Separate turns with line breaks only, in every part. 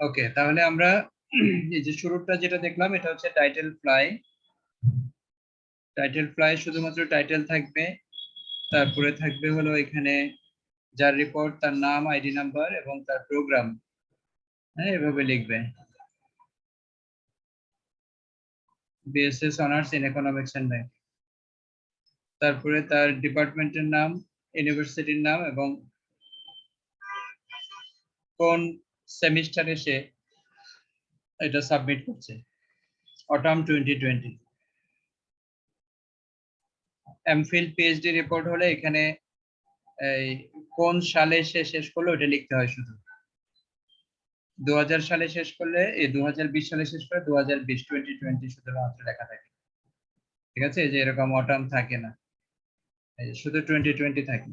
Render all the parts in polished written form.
ওকে, তাহলে আমরা এই যে শুরুটা যেটা দেখলাম এটা হচ্ছে টাইটেল ফ্লাই। টাইটেল ফ্লাই শুধুমাত্র টাইটেল থাকবে, তারপরে থাকবে হলো এখানে যার রিপোর্ট, তার নাম, আইডি নাম্বার এবং তার প্রোগ্রাম। হ্যাঁ, এভাবে লিখবে, BSS honours in economics and bank. তারপরে তার ডিপার্টমেন্টের নাম, ইউনিভার্সিটির নাম এবং কোন সেমিস্টারে সে এটা সাবমিট করছে, অটাম 2020। এমফিল পিএইচডি রিপোর্ট হলে এখানে এই কোন সালে সে শেষ করলো ওটা লিখতে হয় শুধু। 2000 সালে শেষ করলে, এই 2020 সালে শেষ করে 2020 2020 শুধুমাত্র লেখা থাকে। ঠিক আছে, যে এরকম অটাম থাকে না, শুধু 2020 থাকে।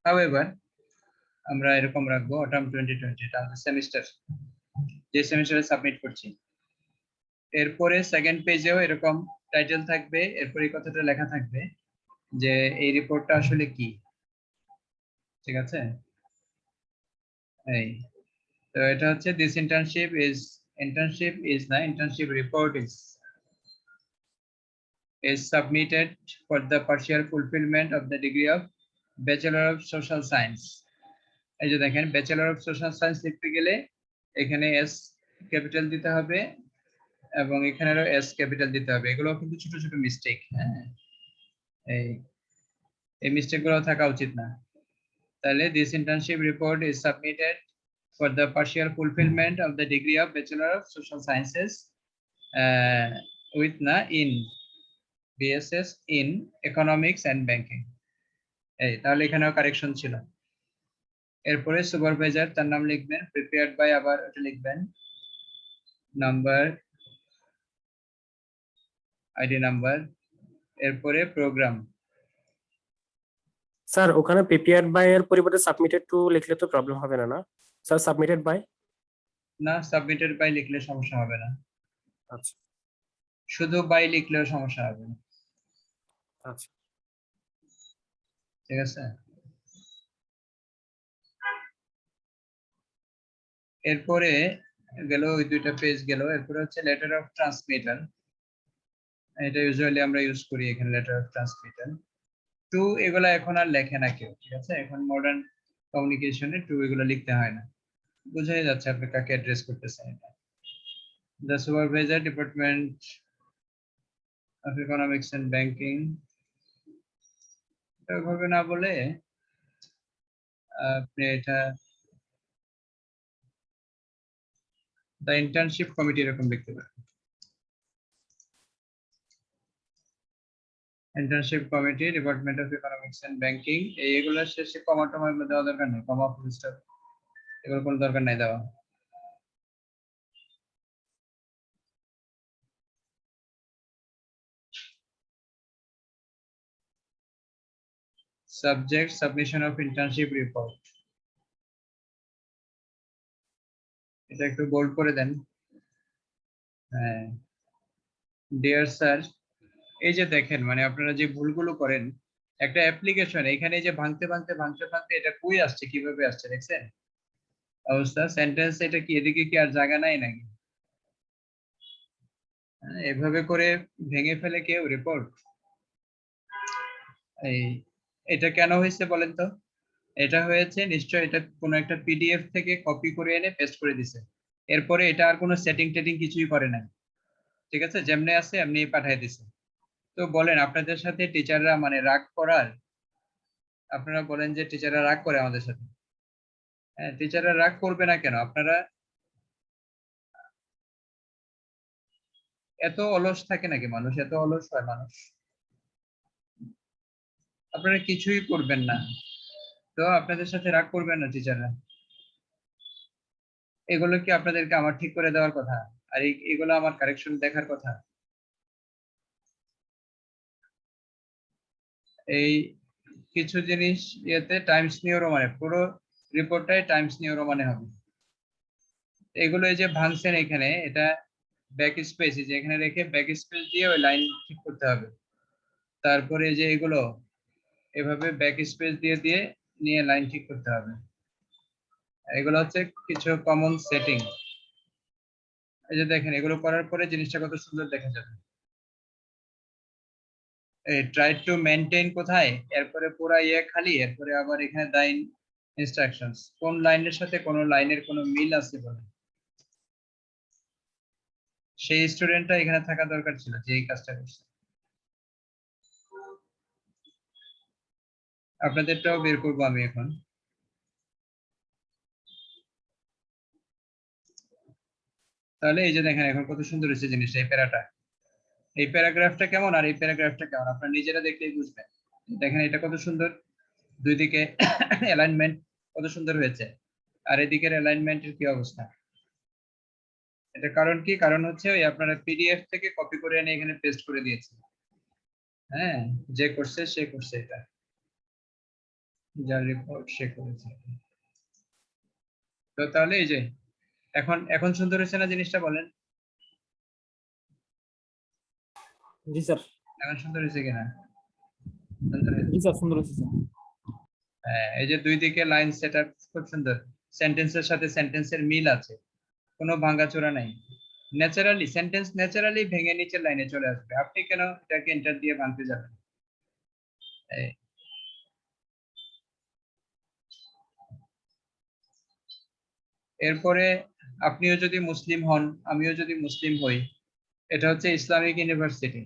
হাউএভার আমরা এরকম রাখবো অটাম 2020, এটা আমাদের সেমিস্টার, যে সেমিস্টারে সাবমিট করছি। এরপরে সেকেন্ড পেজেও এরকম টাইটেল থাকবে, এরপরে এই কথাটা লেখা থাকবে যে এই রিপোর্টটা আসলে কি। ঠিক আছে, এই তো এটা হচ্ছে this internship report is submitted for the partial fulfillment of the degree of Bachelor of Social Science. এই যে দেখেন, ব্যাচেলর অফ সোশ্যাল সায়েন্স লিখতে গেলে এখানে এস ক্যাপিটাল দিতে হবে এবং এখানেও এস ক্যাপিটাল দিতে হবে। এগুলো কিন্তু ছোট ছোট মিস্টেক। হ্যাঁ, এই মিস্টেক গুলো থাকা উচিত না। তাহলে this internship report is submitted for the partial fulfilment of the degree of bachelor of social sciences with না in BSS in economics and banking. এই তাহলে এখানেও কারেকশন ছিল। এরপরে সুপারভাইজার, তার নাম লিখবেন, প্রিপেয়ার্ড বাই আবার এটা লিখবেন, নাম্বার, আইডি নাম্বার, এরপরে প্রোগ্রাম।
স্যার ওখানে প্রিপেয়ার্ড বাই এর পরিবর্তে সাবমিটেড টু লিখলে তো প্রবলেম হবে না? না স্যার, সাবমিটেড বাই।
না, সাবমিটেড বাই লিখলে সমস্যা হবে না,
আচ্ছা
শুধু বাই লিখলেও সমস্যা হবে না।
আচ্ছা,
ঠিক আছে, এরপরে গেল ওই দুইটা পেজ গেল। এরপরে হচ্ছে লেটার অফ ট্রান্সমিটার। এটা ইউজুয়ালি আমরা ইউজ করি এখানে, লেটার অফ ট্রান্সমিটার। টু এগুলা এখন আর লেখে না কেউ। ঠিক আছে, এখন মডার্ন কমিউনিকেশনে টু এগুলো লিখতে হয় না। বুঝাই যাচ্ছে আপনি কাকে অ্যাড্রেস করতেছেন। এটা the supervisor, department of economics and banking, এভাবে না বলে আপনি এটা দ্য ইন্টার্নশিপ কমিটি এরকম লিখতে পারেন। Internship committee, department of economics and banking, এইগুলোর শেষে কমা টমা এগুলো দেওয়া দরকার নেই, কমা ফুল স্টপ এগুলো কোনো দরকার নাই দেওয়া। Subject, submission of internship report, এটা একটু বোল্ড করে দেন। হ্যাঁ, ডিয়ার স্যার, এই যে দেখেন মানে আপনারা যে ভুলগুলো করেন একটা অ্যাপ্লিকেশন, এখানে যে ভাঙতে ভাঙতে ভাঙতে ভাঙতে এটা কই আসছে, কিভাবে আসছে দেখছেন অবস্থা। সেন্টেন্স এটা কি এদিকে কি আর জায়গা নাই নাকি? এভাবে করে ভেঙে ফেলে কেউ রিপোর্ট? এই এটা কেন হয়েছে বলেন তো? এটা হয়েছে নিশ্চয় এটা কোনো একটা পিডিএফ থেকে কপি করে এনে পেস্ট করে দিছে, এরপরে এটা আর কোনো সেটিং টেটিং কিছুই করে নাই। ঠিক আছে, যেমনি আছে এমনি পাঠিয়ে দিছে। তো বলেন, আপনাদের সাথে টিচাররা মানে রাগ করার? আপনারা বলেন যে টিচাররা রাগ করে আমাদের সাথে। হ্যাঁ, টিচাররা রাগ করবে না কেন? আপনারা এত অলস থাকে নাকি মানুষ? এত অলস হয় মানুষ? আপনারা কিছুই করবেন না, তো আপনাদের সাথে রাগ করবেন না টিচাররা? এগুলো কি আপনাদেরকে আমার ঠিক করে দেওয়ার কথা? আর এগুলো আমার কারেকশন দেখার কথা? এই কিছু জিনিস ইয়েতে টাইমস নিউ রোমানে, পুরো রিপোর্টটাই টাইমস নিউ রোমানে হবে। এগুলো এই যে ভাঙছেন এখানে, এটা ব্যাক স্পেস, যে এখানে রেখে ব্যাক স্পেস দিয়ে ওই লাইন ঠিক করতে হবে। তারপরে যে এগুলো এভাবে ব্যাক স্পেস দিয়ে দিয়ে নিয়ে লাইন ঠিক করতে হবে। এগুলো হচ্ছে কিছু কমন সেটিং। এই যে দেখেন এগুলো করার পরে জিনিসটা কত সুন্দর দেখা যাবে। এই ট্রাই টু মেইনটেইন কোথায়, এরপরে পুরো খালি, এরপরে আবার এখানে লাইন ইনস্ট্রাকশনস, কোন লাইনের সাথে কোন লাইনের কোনো মিল আছে বলে, সেই স্টুডেন্টটা এখানে থাকা দরকার ছিল যে এই কাজটা করছে। আপনাদেরটাও বের করবো আমি এখন। তাহলে এই যে দেখেন এখন কত সুন্দর হয়েছে জিনিসটা, এই প্যারাটা, এই প্যারাগ্রাফটা কেমন আর এই প্যারাগ্রাফটা কেমন আপনারা নিজেরা দেখলেই বুঝবেন। দেখেন এটা কত সুন্দর, দুই দিকে অ্যালাইনমেন্ট কত সুন্দর হয়েছে, আর এদিকের অ্যালাইনমেন্টের কি অবস্থা। এটা কারণ কি, কারণ হচ্ছে ওই আপনারা পিডিএফ থেকে কপি করে এনে এখানে পেস্ট করে দিয়েছে। হ্যাঁ, যে করছে সে করছে, এটা যার রিপোর্ট সে করেছে। তো তাহলে এই যে এখন এখন সুন্দর হয়েছে না জিনিসটা, বলেন
জি স্যার।
এখন সুন্দর হয়েছে কিনা? সুন্দর হয়েছে।
জি স্যার, সুন্দর হয়েছে স্যার।
হ্যাঁ, এই যে দুই দিকে লাইন সেটআপ খুব সুন্দর, সেন্টেন্সের সাথে সেন্টেন্সের মিল আছে, কোনো ভাঙাচোরা নাই, ন্যাচারালি সেন্টেন্স ন্যাচারালি ভেঙে নিচের লাইনে চলে আসবে, আপনি কেন এটাকে এন্টার দিয়ে ভাঙতে যাবেন। এরপরে আপনিও যদি মুসলিম হন, আমিও যদি মুসলিম হই, এটা হচ্ছে ইসলামিক ইউনিভার্সিটি,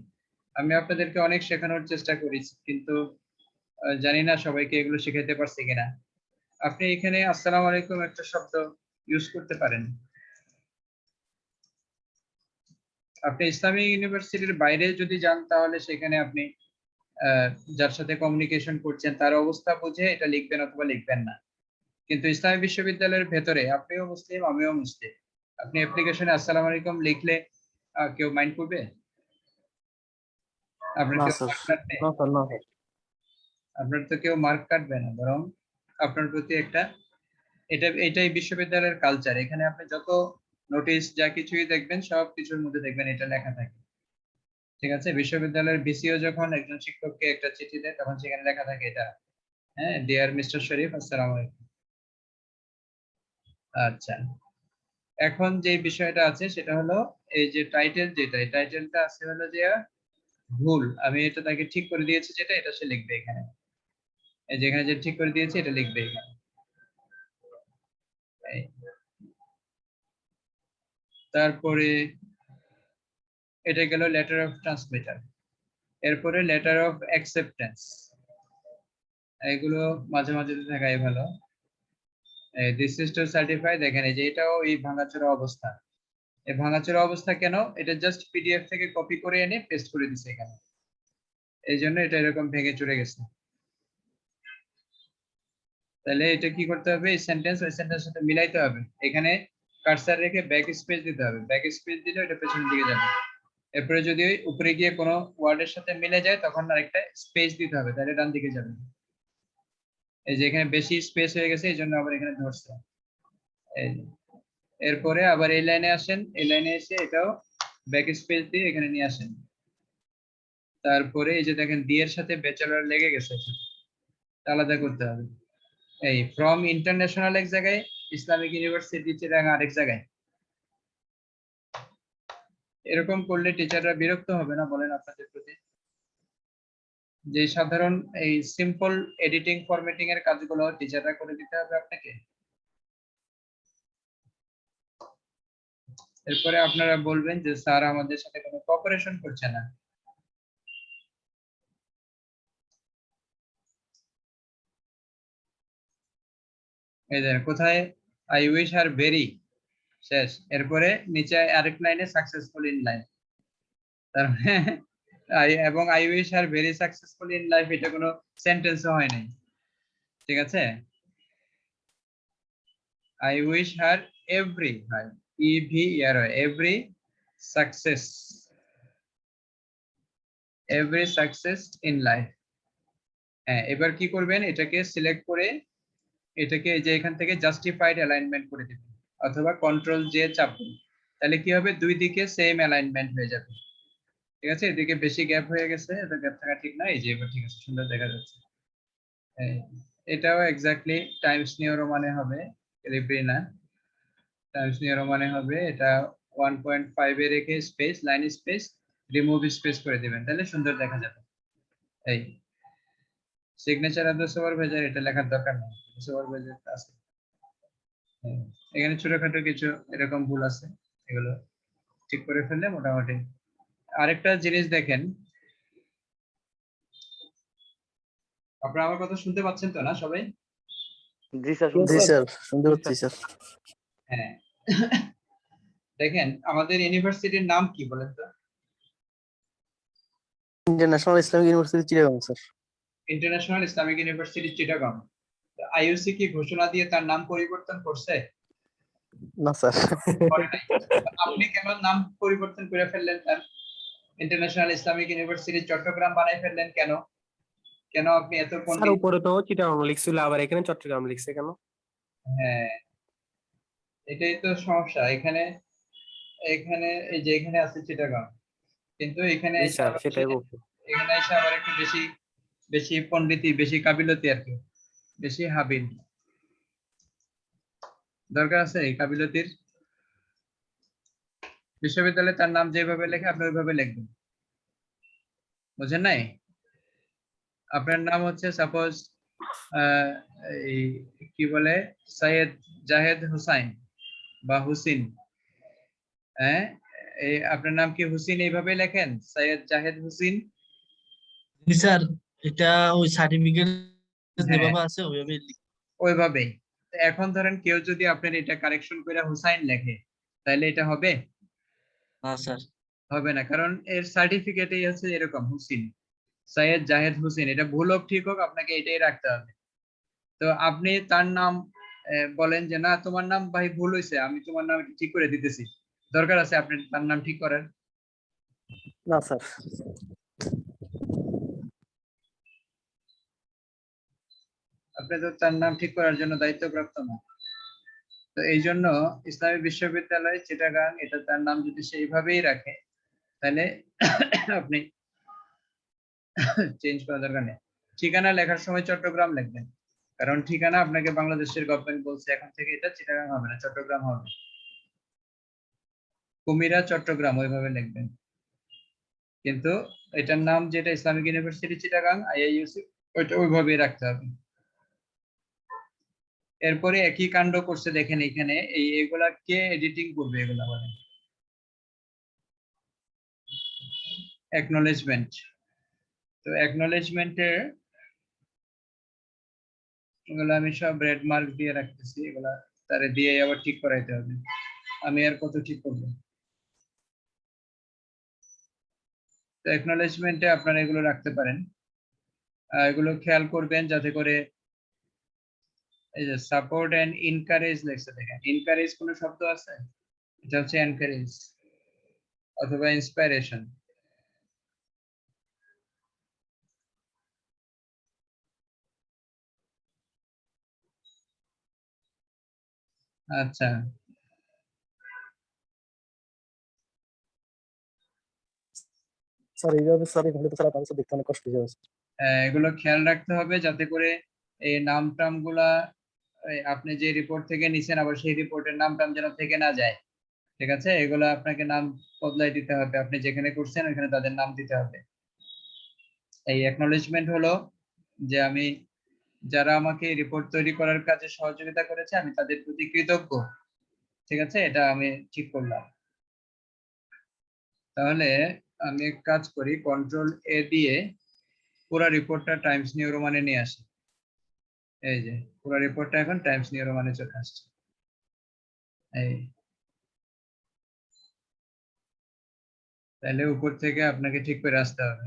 আমি আপনাদেরকে অনেক শেখানোর চেষ্টা করেছি, কিন্তু জানি না সবাইকে এগুলো শেখাতে পারছি কিনা। আপনি এখানে আসসালামু আলাইকুম একটা শব্দ ইউজ করতে পারেন, আপনি ইসলামিক ইউনিভার্সিটির বাইরে যদি যান তাহলে সেখানে আপনি যার সাথে কমিউনিকেশন করছেন তার অবস্থা বুঝে এটা লিখবেন অথবা লিখবেন না, কিন্তু ইসলামী বিশ্ববিদ্যালয়ের ভেতরে আপনিও মুসলিম আমিও মুসলিম, আপনি অ্যাপ্লিকেশনে আসসালামু আলাইকুম লিখলে কেউ মাইন্ড করবে? আপনার
না
কেউ
স্যার,
মার্ক কাটবে?
না স্যার, না স্যার।
আপনার তো কেউ মার্ক কাটবে না, বরং আপনার প্রতি একটা, এটাই বিশ্ববিদ্যালয়ের কালচার, এখানে আপনি যত নোটিশ যা কিছুই দেখবেন সব কিছুর মধ্যে দেখবেন এটা লেখা থাকে। ঠিক আছে, বিশ্ববিদ্যালয়ের বিসিও যখন একজন শিক্ষককে একটা চিঠি দেয় তখন সেখানে লেখা থাকে এটা, হ্যাঁ, ডিয়ার মিস্টার শরীফ আসসালামু আলাইকুম। আচ্ছা, এখন যে বিষয়টা আছে সেটা হলো এই যে টাইটেল, যেটা এই টাইটেলটা আছে হলো যে ভুল, আমি এটা তাকে ঠিক করে দিয়েছি, যেটা এটা সে লিখবে এখানে, এই যেখানে যে ঠিক করে দিয়েছি এটা লিখবে এখানে। এই, তারপরে এটা গেল লেটার অফ ট্রান্সমিটার, এরপরে লেটার অফ অ্যাকসেপ্টেন্স, এগুলো মাঝে মাঝে থাকাই ভালো। দিস ইজ টু সার্টিফাই, দেখেন এই যে এটাও এই ভাঙাচোরা অবস্থা, এই ভাঙাচোরা অবস্থা কেন, এটা জাস্ট পিডিএফ থেকে কপি করে এনে পেস্ট করে দিছে এখানে, এই জন্য এটা এরকম ভেঙে চলে গেছে। তাহলে এটা কি করতে হবে, এই সেন্টেন্স ওই সেন্টেন্সের সাথে মিলাইতে হবে, এখানে কার্সার রেখে ব্যাক স্পেস দিতে হবে, ব্যাক স্পেস দিলে এটা পেছনের দিকে যাবে, এরপরে যদি ওই উপরে গিয়ে কোনো ওয়ার্ডের সাথে মিলে যায় তখন আরেকটা স্পেস দিতে হবে, তাহলে ডান দিকে যাবে। এই যে এখানে বেশি স্পেস হয়ে গেছে এই জন্য আবার এখানে ধরছে। এই যে। এরপরে আবার এই লাইনে আসেন, এই লাইনে এসে এটাও ব্যাক স্পেস দিয়ে এখানে নিয়ে আসেন, তারপরে এই যে দেখেন ডি এর সাথে ব্যাচেলর লেগে গেছে, আলাদা করতে হবে। এই ফ্রম ইন্টারন্যাশনাল এক জায়গায়, ইসলামিক ইউনিভার্সিটি চিটাগাং আরেক জায়গায়, এরকম করলে টিচাররা বিরক্ত হবে না বলেন আপনাদের প্রতি? যে সাধারণ এই সিম্পল এডিটিং ফরম্যাটিং এর কাজগুলো টিচাররা করে দিতে হবে আপনাকে। এরপরে আপনারা বলবেন যে স্যার আমাদের সাথে কোনো কোঅপারেশন করছে না। এই যে কোথায় আই উইশ আর ভেরি শেষ, এরপরে নিচে আরেক লাইনে সাকসেসফুল ইন লাইফ, তার মানে এবং I wish are very successful in life এটা কোনো সেন্টেন্সও হয় নাই, ঠিক আছে। I wish her every, every success, every success in life। হ্যাঁ, এবার কি করবেন, এটাকে সিলেক্ট করে এটাকে যে এখান থেকে জাস্টিফাইড অ্যালাইনমেন্ট করে দিবেন অথবা কন্ট্রোল জে চাপবেন, তাহলে কি হবে, দুই দিকে সেম অ্যালাইনমেন্ট হয়ে যাবে। ঠিক আছে, এদিকে বেশি গ্যাপ হয়ে গেছে, এটা গ্যাপ থাকা ঠিক না, এই যে এবার ঠিক আছে, সুন্দর দেখা যাচ্ছে। এটাও এক্স্যাক্টলি টাইমস নিউ রোমানে হবে, রিপ্রি না, টাইমস নিউ রোমানে হবে, এটা 1.5 এ রেখে space, line space, remove space করে দিবেন, তাহলে সুন্দর দেখা যাবে। এই সিগনেচার অফ দ্য সুপারভাইজার এটা লেখার দরকার নেই, সুপারভাইজার আছে। এখানে ছোটখাটো কিছু এরকম ভুল আছে, এগুলো ঠিক করে ফেললে মোটামুটি। আরেকটা জিনিস দেখেন, আপনারা আমার কথা শুনতে পাচ্ছেন তো না সবাই?
জি স্যার,
জি স্যার, শুনতে পাচ্ছি স্যার।
হ্যাঁ। দেখেন আমাদের ইউনিভার্সিটির নাম কি বলেন তো?
International Islamic university Chittagong sir.
International Islamic university Chittagong. IIUC কি ঘোষণা দিয়ে তার নাম পরিবর্তন করছে?
না স্যার।
করে নাই। আপনি কেন নাম পরিবর্তন করে ফেললেন? তার ইন্টারন্যাশনাল ইসলামিক ইউনিভার্সিটি চট্টগ্রাম বানাই ফেললেন কেন? কেন আপনি এত
স্যার
পণ্ডিত?
উপরে তো চিটাগাং লিখছিল, আবার এখানে চট্টগ্রাম লিখছে কেন?
হ্যাঁ, এটাই তো সমস্যা। এখানে এখানে এই যে এখানে আছে চিটাগাং, কিন্তু এখানে
জি
এসে
স্যার,
আবার
সেটাই বলছি।
এখানে এসে আবার একটু বেশি বেশি পণ্ডিতি, বেশি কাবিলতি আর কি, বেশি হাবিল। দরকার আছে এই কাবিলতির? বিশ্ববিদ্যালয়ে তার নাম যেভাবে লেখে আপনি ওইভাবে লিখবেন, বুঝেন নাই? আপনার নাম হচ্ছে সাপোজ এই কি বলে সৈয়দ জাহেদ হুসাইন বা হুসিন, হ্যাঁ, এই আপনার নাম কি হুসিন এইভাবে লেখেন, সৈয়দ জাহেদ হুসিন?
জি স্যার, এটা ওই সার্টিফিকেট
হ্যাঁ,
যেভাবে আছে ওইভাবে
ওইভাবেই। তো এখন ধরেন কেউ যদি আপনার এটা কারেকশন করে হুসাইন লেখে, তাহলে এটা হবে?
না স্যার।
হবে না, কারণ এর সার্টিফিকেটেই আছে এরকম হুসিন, সৈয়দ জাহেদ হুসেন। এটা ভুল হোক ঠিক হোক আপনাকে এটাই রাখতে হবে। তো আপনি তার নাম বলেন যে না তোমার নাম ভাই ভুল হয়েছে, আমি তোমার নাম ঠিক করে দিতেছি, দরকার আছে আপনি তার নাম ঠিক করার?
না স্যার।
আপনি তো তার নাম ঠিক করার জন্য দায়িত্বপ্রাপ্ত না। তো এই জন্য ইসলামী বিশ্ববিদ্যালয় চিটাগাং এটা তার নাম যদি সেইভাবেই রাখে, তাহলে আপনি চেঞ্জ করার দরকার নেই। ঠিকানা লেখার সময় চট্টগ্রাম লিখবেন, কারণ ঠিকানা আপনাকে বাংলাদেশের গভর্নমেন্ট বলছে এখন থেকে এটা চিটাগাং হবে না, চট্টগ্রাম হবে। কুমিরা চট্টগ্রাম ওইভাবে লিখবেন, কিন্তু এটার নাম যেটা ইসলামিক ইউনিভার্সিটি চিটাগাং আইআইইউসি, ওইটা ওইভাবেই রাখতে হবে। এরপরে একই কাণ্ড করছে দেখেন এখানে, এগুলা কে এডিটিং করবে এগুলা বলেন? অ্যাকনলেজমেন্ট। তো অ্যাকনলেজমেন্টে এগুলো আমি সব রেড মার্ক দিয়ে রাখতেছি, এগুলা তারে দিয়ে আবার ঠিক করাইতে হবে, আমি আর কত ঠিক করবো? তো অ্যাকনলেজমেন্টে আপনারা এগুলো রাখতে পারেন। এগুলো খেয়াল করবেন যাতে করে এই যে সাপোর্ট এন্ড এনকারেজ লেখছে দেখেন, এনকারেজ কোনো শব্দ আছে? এটা হচ্ছে এনকারেজ অথবা ইন্সপিরেশন। আচ্ছা,
স্যার এইভাবে স্যার এখানে তো স্যার আপনার কাছে দেখতে অনেক কষ্ট হয়ে যাচ্ছে।
এগুলো খেয়াল রাখতে হবে যাতে করে এই নাম টাম গুলা আপনি যে রিপোর্ট থেকে নিছেন আবার সেই রিপোর্টের নাম টাম যেন থেকে না যায়। ঠিক আছে, এগুলো আপনাকে নাম বদলাই দিতে হবে, আপনি যেখানে করছেন ওখানে তাদের নাম দিতে হবে। এই অ্যাকনলেজমেন্ট হলো যে আমি যারা আমাকে রিপোর্ট তৈরি করার কাজে সহযোগিতা করেছে আমি তাদের প্রতি কৃতজ্ঞ। ঠিক আছে, এটা আমি ঠিক করলাম। তাহলে আমি এক কাজ করি, কন্ট্রোল এ দিয়ে পুরো রিপোর্টটা টাইমস নিউ রোমানে নিয়ে আসি। এই যে পুরো রিপোর্টটা এখন টাইমস নিউ রোমানে চলে আসছে। এই তাহলে উপর থেকে আপনাকে ঠিক করে আসতে হবে।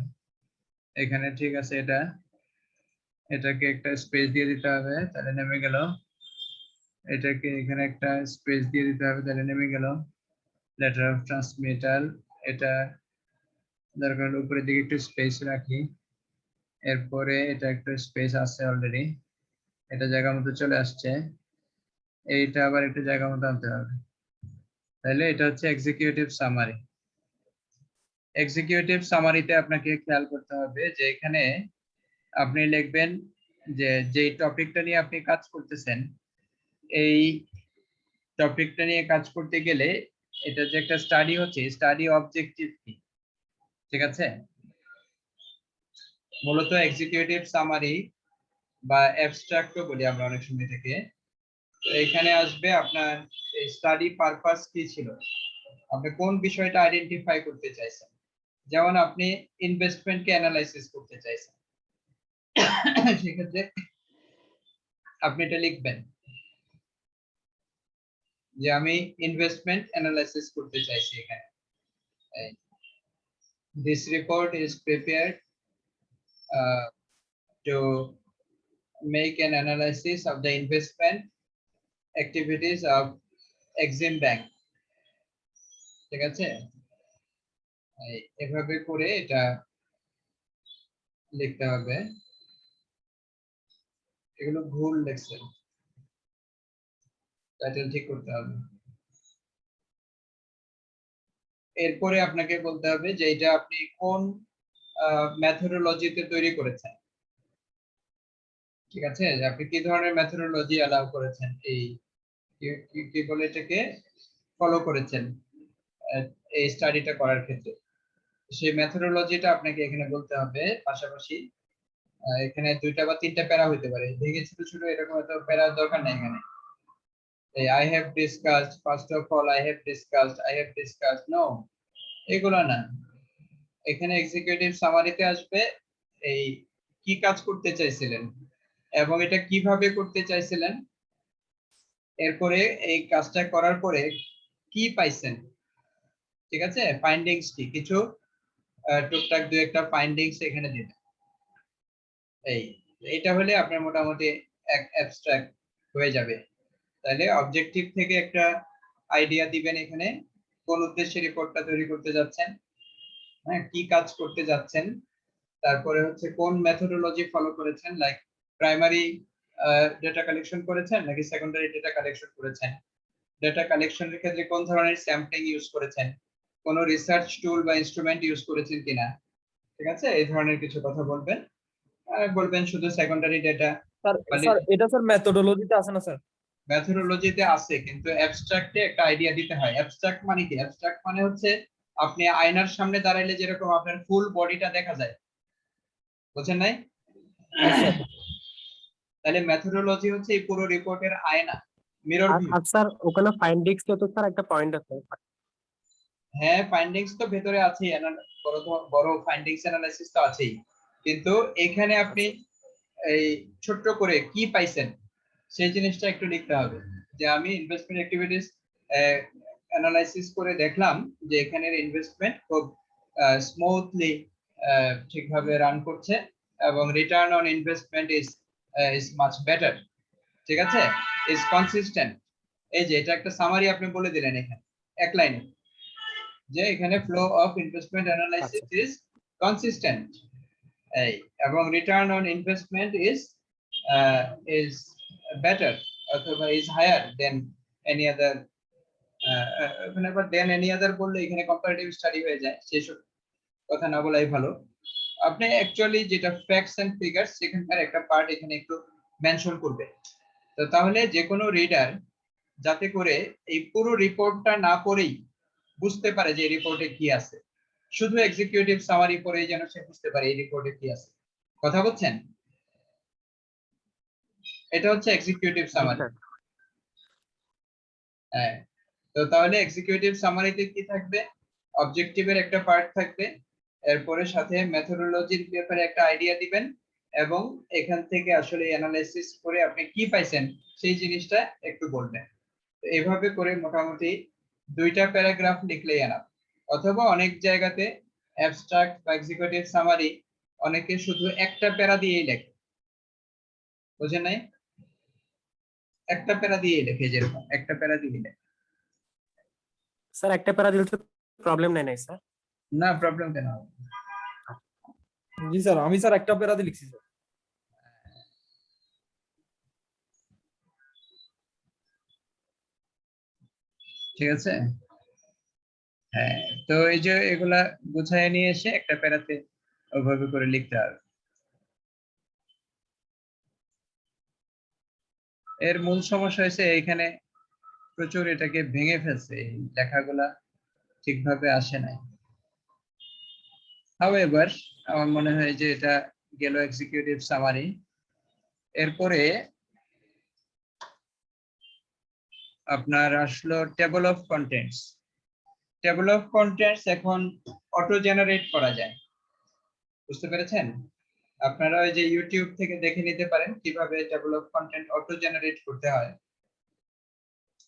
এখানে ঠিক আছে, এটাকে একটা স্পেস দিয়ে দিতে হবে, তাহলে নেমে গেল। এটাকে এখানে একটা স্পেস দিয়ে দিতে হবে, তাহলে নেমে গেল। লেটার অফ ট্রান্সমিটার, এটা দরকার উপরের দিকে একটু স্পেস রাখি। এরপরে এটা একটা স্পেস আছে অলরেডি, এটা জায়গা মতো চলে আসছে। এইটা আবার একটু জায়গা মতো আনতে হবে। তাহলে এটা হচ্ছে এক্সিকিউটিভ সামারি। এক্সিকিউটিভ সামারিতে আপনাকে খেয়াল করতে হবে যে এখানে আপনি লিখবেন যে যেই টপিকটা নিয়ে আপনি কাজ করতেছেন, এই টপিকটা নিয়ে কাজ করতে গেলে এটা যে একটা স্টাডি হচ্ছে, স্টাডি অবজেক্টিভ কি, ঠিক আছে? মূলত এক্সিকিউটিভ সামারি বা অ্যাবস্ট্রাক্টও বলি আমরা অনেক সময় থেকে। তো এখানে আসবে আপনার স্টাডি পারপাস কি ছিল, আপনি কোন বিষয়টা আইডেন্টিফাই করতে চাইছেন। যেমন আপনি ইনভেস্টমেন্টকে অ্যানালাইসিস করতে চাইছেন, সেক্ষেত্রে আপনি এটা লিখবেন যে আমি ইনভেস্টমেন্ট অ্যানালাইসিস করতে চাইছি। এখানে this report is prepared to make an analysis of the investment activities of Exim Bank, ঠিক আছে? এভাবে করে এটা লিখতে হবে। এগুলো ভুল লেখছেন, টাইটেল ঠিক করতে হবে। এরপরে আপনাকে বলতে হবে যে এটা আপনি কোন মেথোডোলজিতে তৈরি করেছেন, ঠিক আছে? যে আপনি কি ধরনের মেথোডোলজি অ্যালাউ করেছেন, এই কি বলে এটাকে ফলো করেছেন এই স্টাডিটা করার ক্ষেত্রে, সেই মেথোডোলজিটা আপনাকে এখানে বলতে হবে। পাশাপাশি এখানে 2টা বা 3টা প্যারা হইতে পারে, ভেঙে ছোট ছোট এরকম এত প্যারার দরকার নেই এখানে। এই I have discussed, first of all I have discussed, no, এগুলো না। এখানে এক্সিকিউটিভ সামারিতে আসবে এই কি কাজ করতে চাইছিলেন এবং এটা কিভাবে করতে চাইছিলেন, এরপরে এই কাজটা করার পরে কি পাইছেন, ঠিক আছে? ফাইন্ডিংস কি, কিছু টুকটাক 2-1টা ফাইন্ডিংস এখানে দিবেন। এইটা হলে আপনার মোটামুটি এক অ্যাবস্ট্রাক্ট হয়ে যাবে। তাহলে অবজেক্টিভ থেকে একটা আইডিয়া দিবেন এখানে, কোন উদ্দেশ্যে রিপোর্টটা তৈরি করতে যাচ্ছেন, হ্যাঁ, কি কাজ করতে যাচ্ছেন, তারপরে হচ্ছে কোন মেথোডোলজি ফলো করেছেন, লাইক প্রাইমারি ডেটা কালেকশন করেছেন নাকি সেকেন্ডারি ডেটা কালেকশন করেছেন, ডেটা কালেকশনের ক্ষেত্রে কোন ধরনের স্যাম্পলিং ইউজ করেছেন, কোন রিসার্চ টুল বা ইনস্ট্রুমেন্ট ইউজ করেছেন কিনা, ঠিক আছে? এই ধরনের কিছু কথা বলবেন। বলবেন শুধু সেকেন্ডারি ডেটা
স্যার এটা স্যার মেথোডোলজিতে আছে না স্যার?
মেথোডোলজিতে আছে, কিন্তু অ্যাবস্ট্রাক্টে একটা আইডিয়া দিতে হয়। অ্যাবস্ট্রাক্ট মানে কি? অ্যাবস্ট্রাক্ট মানে হচ্ছে আপনি আয়নার সামনে দাঁড়াইলে যেরকম আপনার ফুল বডিটা দেখা যায়, বুঝছেন নাই? তাহলে মেথোডোলজি হচ্ছে এই পুরো রিপোর্টের আয়না, মিরর ভিউ।
আর স্যার ওখানে ফাইন্ডিংস তো স্যার একটা পয়েন্ট আছে।
হ্যাঁ, ফাইন্ডিংস তো ভেতরে আছেই, বড় ফাইন্ডিংস অ্যানালাইসিস তো আছেই, কিন্তু এখানে আপনি এই ছোট্ট করে কি পাইছেন সেই জিনিসটা একটু লিখতে হবে। যে আমি ইনভেস্টমেন্ট অ্যাক্টিভিটিস অ্যানালাইসিস করে দেখলাম যে এখানের ইনভেস্টমেন্ট খুব স্মুথলি ঠিকভাবে রান করছে এবং return on investment is much better, ঠিক আছে? Is consistent. এই যে এটা একটা সামারি আপনি বলে দিলেন এখানে এক লাইনে, যে এখানে flow of investment analysis is consistent, এই এবং return on investment is better অথবা is higher than any other. ওখানে আবার দেন এনি আদার বললে এখানে কম্পারেটিভ স্টাডি হয়ে যায়, সেসব কথা না বলাই ভালো। আপনি অ্যাকচুয়ালি যেটা ফ্যাক্টস এন্ড ফিগারস সেখানকার একটা পার্ট এখানে একটু মেনশন করবে। তো তাহলে যে কোনো রিডার যাতে করে এই পুরো রিপোর্টটা না পড়েই বুঝতে পারে যে এই রিপোর্টে কি আছে, শুধু এক্সিকিউটিভ সামারি পড়েই যেন সে বুঝতে পারে এই রিপোর্টে কি আছে। কথা বলছেন? এটা হচ্ছে এক্সিকিউটিভ সামারি। হ্যাঁ, তো তাহলে এক্সিকিউটিভ সামারিতে কি থাকবে? অবজেক্টিভের একটা পার্ট থাকবে, এরপরে সাথে মেথোডোলজির ব্যাপারে একটা আইডিয়া দিবেন এবং এখান থেকে আসলে অ্যানালাইসিস করে আপনি কি পাইছেন সেই জিনিসটা একটু বলবেন। এইভাবে করে মোটামুটি 2টা প্যারাগ্রাফ লিখলেই এনাফ। অথবা অনেক জায়গাতে অ্যাবস্ট্রাক্ট বা এক্সিকিউটিভ সামারি অনেকে শুধু একটা প্যারা দিয়েই লেখে, বুঝেন নাই? একটা প্যারা দিয়েই লেখে, যেরকম একটা প্যারা দিয়ে লেখে।
স্যার একটা প্যারা দিলে তো প্রবলেম নাই নাই স্যার?
না, প্রবলেম কেন হবে?
জি স্যার, আমি স্যার একটা প্যারাতে লিখছি স্যার।
ঠিক আছে। হ্যাঁ, তো এই যে এগুলা গুছায় নিয়ে এসে একটা প্যারাতে ওইভাবে করে লিখতে হবে। এর মূল সমস্যা হয়েছে এইখানে প্রচুর এটাকে ভেঙে ফেলছে, এই লেখাগুলা ঠিকভাবে আসে নাই। হাউএভার আমার মনে হয় যে এটা গেল এক্সিকিউটিভ সামারি। এরপরে আপনার আসলো table of contents. Table of contents এখন অটো জেনারেট করা যায়, বুঝতে পেরেছেন? আপনারা ওই যে ইউটিউব থেকে দেখে নিতে পারেন কিভাবে table of content auto generate করতে হয়,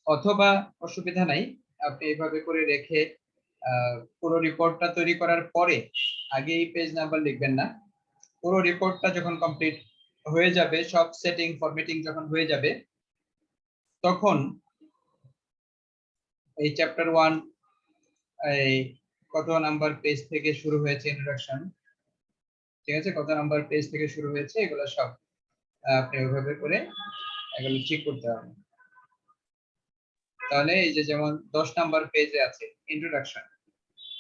অথবা অসুবিধা নাই আপনি এইভাবে করে রেখে পুরো রিপোর্টটা তৈরি করার পরে আগে এই পেজ নাম্বার লিখবেন না। পুরো রিপোর্টটা যখন কমপ্লিট হয়ে যাবে, সব সেটিং ফরম্যাটিং যখন হয়ে যাবে, তখন এই চ্যাপ্টার 1 এই কত নাম্বার পেজ থেকে শুরু হয়েছে ইন্ট্রোডাকশন, ঠিক আছে, কত নাম্বার পেজ থেকে শুরু হয়েছে, এগুলো সব আপনি ওইভাবে করে এগুলো ঠিক করতে হবে। তাহলে এই যে যেমন 10 নাম্বার পেজে আছে ইন্ট্রোডাকশন,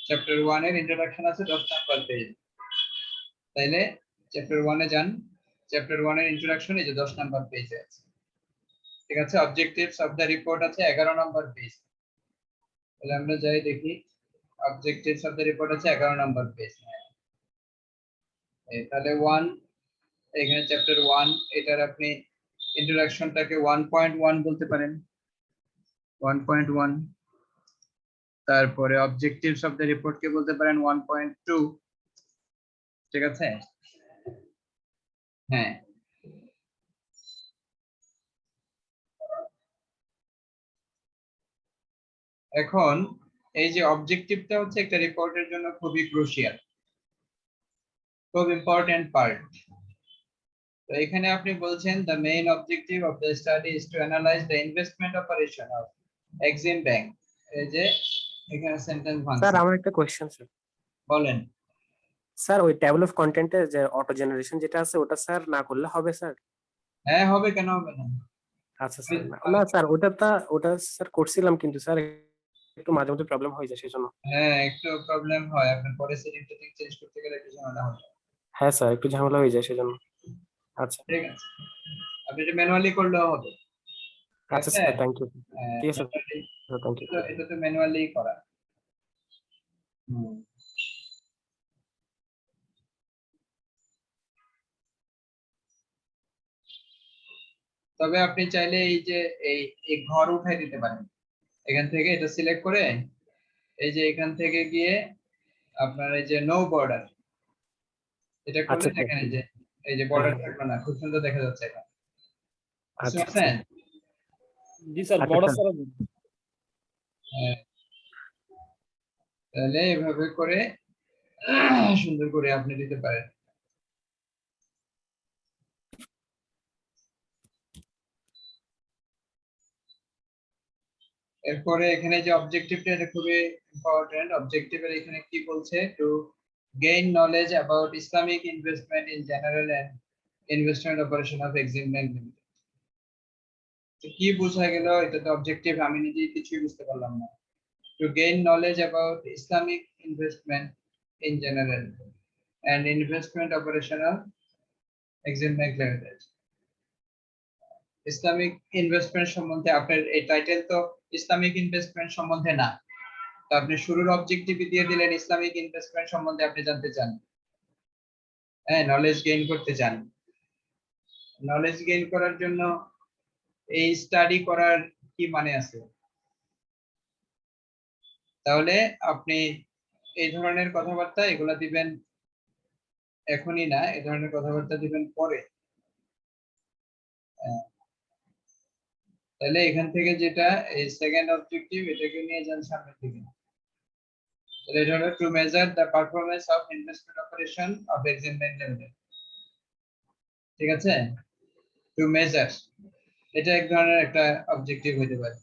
চ্যাপ্টার 1 এর ইন্ট্রোডাকশন আছে 10 নাম্বার পেজ, তাইলে চ্যাপ্টার 1 এ যান, চ্যাপ্টার 1 এর ইন্ট্রোডাকশন এই যে 10 নাম্বার পেজে আছে, ঠিক আছে। অবজেক্টিভস অফ দ্য রিপোর্ট আছে 11 নাম্বার পেজ, তাহলে আমরা যাই দেখি, অবজেক্টিভস অফ দ্য রিপোর্ট আছে 11 নাম্বার পেজ। তাহলে 1 এখানে চ্যাপ্টার 1, এটার আপনি ইন্ট্রোডাকশনটাকে 1.1 বলতে পারেন, 1.1। তারপরে অবজেক্টিভস অফ দ্য রিপোর্ট কে বলতে পারেন 1.2, ঠিক আছে। হ্যাঁ, এখন এই যে অবজেক্টিভটা হচ্ছে একটা রিপোর্টের জন্য খুবই ক্রুশিয়াল, খুব ইম্পর্টেন্ট পার্ট। তো এখানে আপনি বলছেন the main objective of the study is to analyse the investment operation of Exim bank. এই যে এখানে সেন্টেন্স
স্যার
ভাঙছে,
আমার একটা কোয়েশ্চেন স্যার।
বলেন।
স্যার ওই টেবল অফ কন্টেন্টে যে অটো জেনারেশন যেটা আছে ওটা স্যার না করলে হবে স্যার?
হ্যাঁ হবে, কেন হবে না?
আচ্ছা স্যার, না স্যার ওটা স্যার করছিলাম, কিন্তু স্যার একটু মাঝে মধ্যে প্রবলেম হয়ে যায় সেজন্য।
হ্যাঁ একটু প্রবলেম হয়, আপনার পরে সেটিং চেঞ্জ করতে গেলে একটু ঝামেলা হবে।
হ্যাঁ স্যার, একটু ঝামেলা হয়ে যায় সেজন্য। আচ্ছা
ঠিক আছে, আপনি এটা ম্যানুয়ালি করলেও হবে, ঠিক
আচ্ছা
আছে।
Sir, thank you. ঠিক আছে
manually-
স্যার, থ্যাংক ইউ।
এটা তো ম্যানুয়ালি করা। হুম। তবে আপনি চাইলে এই যে এই এই ঘর উঠাই দিতে পারেন, এখান থেকে এটা সিলেক্ট করে এই যে এখান থেকে গিয়ে আপনার এই যে নো বর্ডার, এটা করলে
আচ্ছা স্যার,
দেখেন এই যে
হ্যাঁ
বর্ডার
হ্যাঁ,
থাকলো না, খুব সুন্দর দেখা যাচ্ছে এখন, বুঝতে
আচ্ছা
পারছেন?
জি স্যার,
আচ্ছা
বড়
স্যার।
স্যার।
হ্যাঁ, তাহলে এভাবে করে সুন্দর করে আপনি দিতে পারেন। এরপরে এখানে যে অবজেক্টিভটা, এটা খুবই ইম্পর্টেন্ট। অবজেক্টিভের এখানে কি বলছে, to gain knowledge about Islamic investment in general and investment operation of Exim bank limited. কি বোঝা গেল? এটা তো অবজেক্টিভ, আমি নিজেই কিছুই বুঝতে পারলাম না। To gain knowledge about Islamic investment in general and investment operation of Exim bank limited. Islamic investment সম্বন্ধে আপনার এই টাইটেল তো ইসলামিক ইনভেস্টমেন্ট সম্বন্ধে না, তো আপনি শুরুর অবজেক্টিভই দিয়ে দিলেন ইসলামিক ইনভেস্টমেন্ট সম্বন্ধে আপনি জানতে চান, হ্যাঁ নলেজ গেইন করতে চান। নলেজ গেইন করার জন্য এই স্টাডি করার কি মানে আছে? তাহলে আপনি এই ধরনের কথাবার্তা এগুলা দিবেন এখনই না, এই ধরনের কথাবার্তা দিবেন পরে। তাহলে এখান থেকে যেটা এই সেকেন্ড অবজেক্টিভ, এটাকে নিয়ে যান সামনের দিকে। তাহলে এটা হলো to measure the performance of investment operation of Exim bank limited, ঠিক আছে। টু মেজার, এটা এক ধরনের একটা অবজেক্টিভ হতে পারে।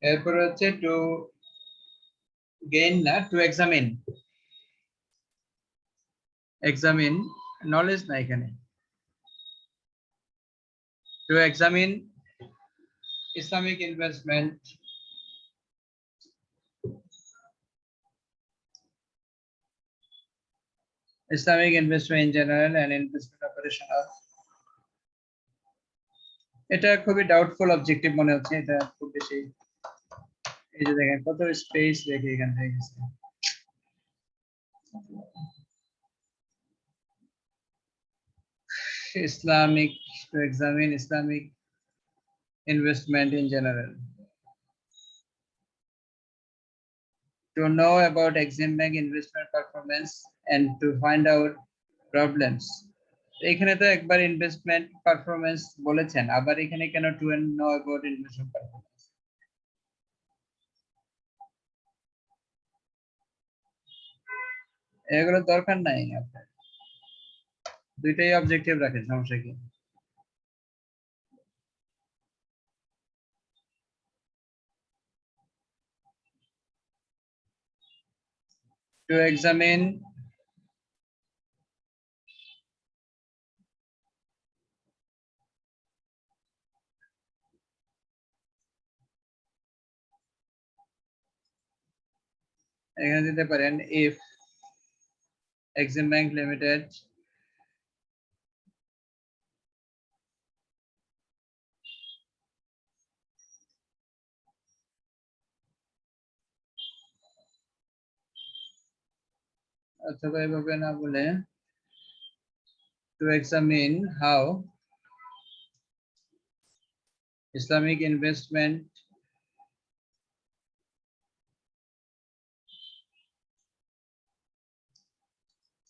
এরপরে হচ্ছে টু গেইন না, টু এক্সামিন। এক্সামিন নলেজ না এখানে, two examine Islamic investment in general and investment operation of এটা খুবই ডাউটফুল অবজেক্টিভ মনে হচ্ছে, এটা খুব বেশি। এই যে দেখেন কত স্পেস রেখে এখান থেকে গেছে। Islamic, to examine Islamic investment in general. To know about Exim Bank investment performance and to find out problems. এখানে তো একবার ইনভেস্টমেন্ট পারফরম্যান্স বলেছেন, আবার এখানে কেন to know about investment performance? এগুলো দরকার নাই আপনার, দুইটাই অবজেক্টিভ রাখেন, সমস্যা কি? To examine এখানে দিতে পারেন if Exim Bank Limited অথবা এভাবে না বলে to examine how Islamic investment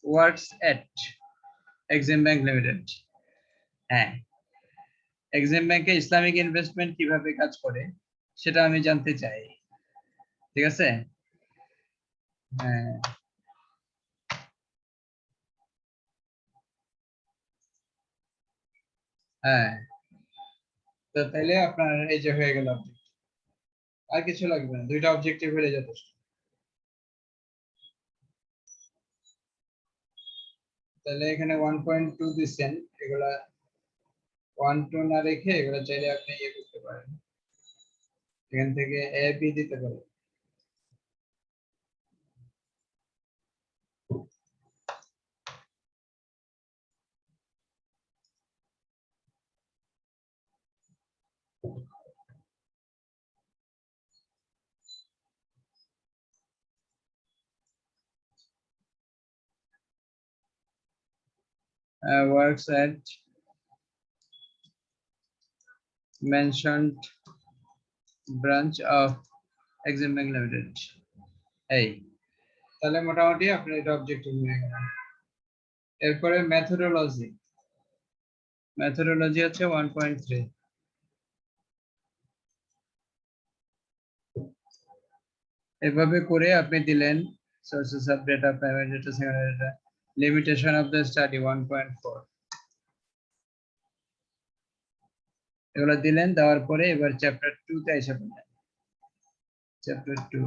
works at Exim Bank Limited. হ্যাঁ, এক্সিম ব্যাংকে ইসলামিক ইনভেস্টমেন্ট কিভাবে কাজ করে সেটা আমি জানতে চাই, ঠিক আছে? হ্যাঁ, হ্যাঁ, তো তাইলে আপনার এই যে হয়ে গেল objective। আর কিছু লাগবে না, দুইটা অবজেক্টিভ হলে যথেষ্ট। তাহলে এখানে 1.2 দিচ্ছেন, এগুলা 1-2 না রেখে এগুলা চাইলে আপনি ইয়ে করতে পারেন, এখান থেকে এ বি দিতে পারেন। Works at mentioned branch of Exim Bank Limited. এই তাহলে মোটামুটি আপনার এটা অবজেক্টিভ হয়ে গেল। এরপরে মেথোডোলজি, মেথোডোলজি হচ্ছে 1.3। এভাবে করে আপনি দিলেন sources of data, primary data, secondary data, limitation of the study 1.4, এগুলো দিলেন। দেওয়ার পরে এবার চ্যাপ্টার 2 তে এসে পড়লেন। Chapter 2,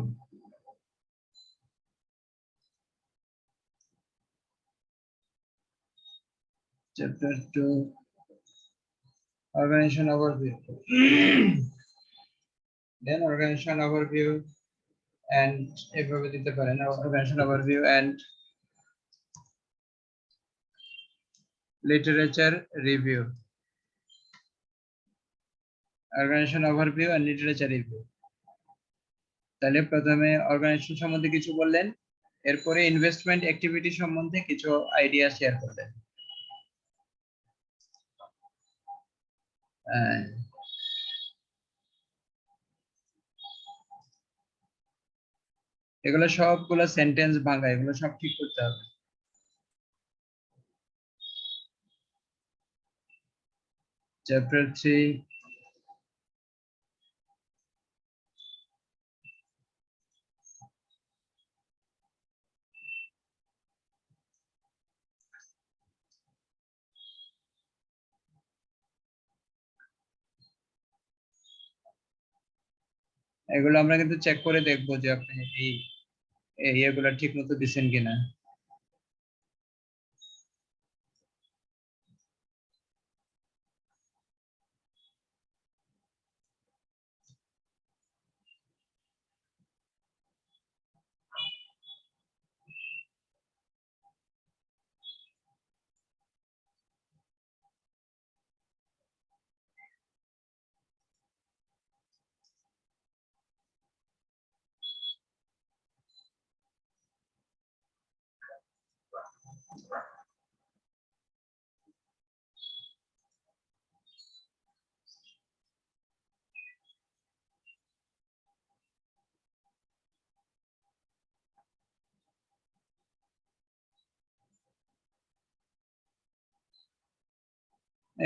chapter 2 organization overview. Then organization overview and এভাবে দিতে পারেন organization overview and literature review. Organization overview and literature review. তাহলে প্রথমে অর্গানাইজেশন সম্বন্ধে কিছু বললেন, এরপরে ইনভেস্টমেন্ট অ্যাক্টিভিটি সম্বন্ধে কিছু আইডিয়া শেয়ার করলেন। এগুলো সবগুলো সেন্টেন্স ভাঙা, এগুলো সব ঠিক করতে হবে। চ্যাপ্টার 3, এগুলো আমরা কিন্তু চেক করে দেখবো যে আপনি এই এগুলো ঠিক মতো দিচ্ছেন কিনা।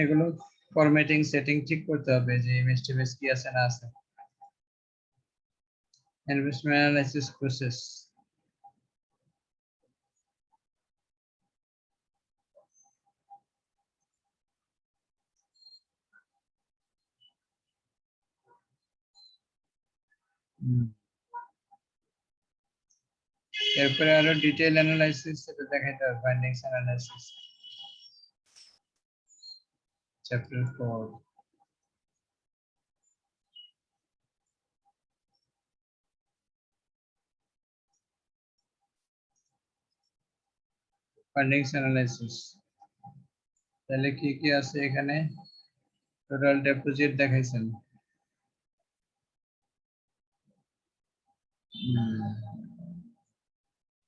এগুলো ফরম্যাটিং সেটিং ঠিক করতে হবে যে ইমেজ টিমেজ কি আছে না আছে। ইনভেস্টমেন্ট অ্যানালাইসিস প্রসেস, এরপরে আরো ডিটেইল অ্যানালাইসিস সেটা দেখাইতে হবে, findings analysis chapter 4। Findings analysis তাহলে কি কি আছে এখানে? টোটাল ডিপোজিট দেখাইছেন,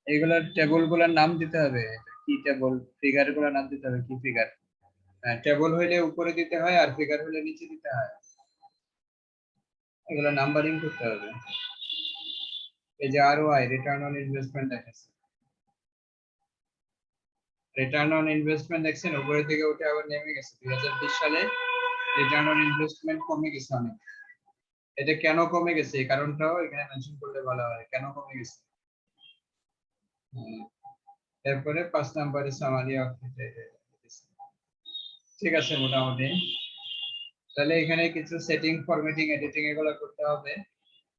এইগুলোর টেবিল গুলোর নাম দিতে হবে, কি টেবিল, ফিগার গুলোর নাম দিতে হবে, কি ফিগার। টেবিল হইলে উপরে দিতে হয় আর ফিগার হইলে নিচে দিতে হয়, এগুলো নাম্বারিং করতে হবে। এই যে আরওআই, রিটার্ন অন ইনভেস্টমেন্ট দেখাচ্ছে, রিটার্ন অন ইনভেস্টমেন্ট দেখছেন উপরের দিকে উঠে আবার নেমে গেছে। 2020 সালে রিটার্ন অন ইনভেস্টমেন্ট কমে গেছে অনেক। এটা কেন কমে গেছে এই কারণটাও এখানে মেনশন করলে ভালো হয়, কেন কমে গেছে। এরপরে 5 নম্বরে সামারি অফ, ঠিক আছে মোটামুটি। তাহলে এখানে কিছু সেটিং, ফরম্যাটিং, এডিটিং এগুলো করতে হবে,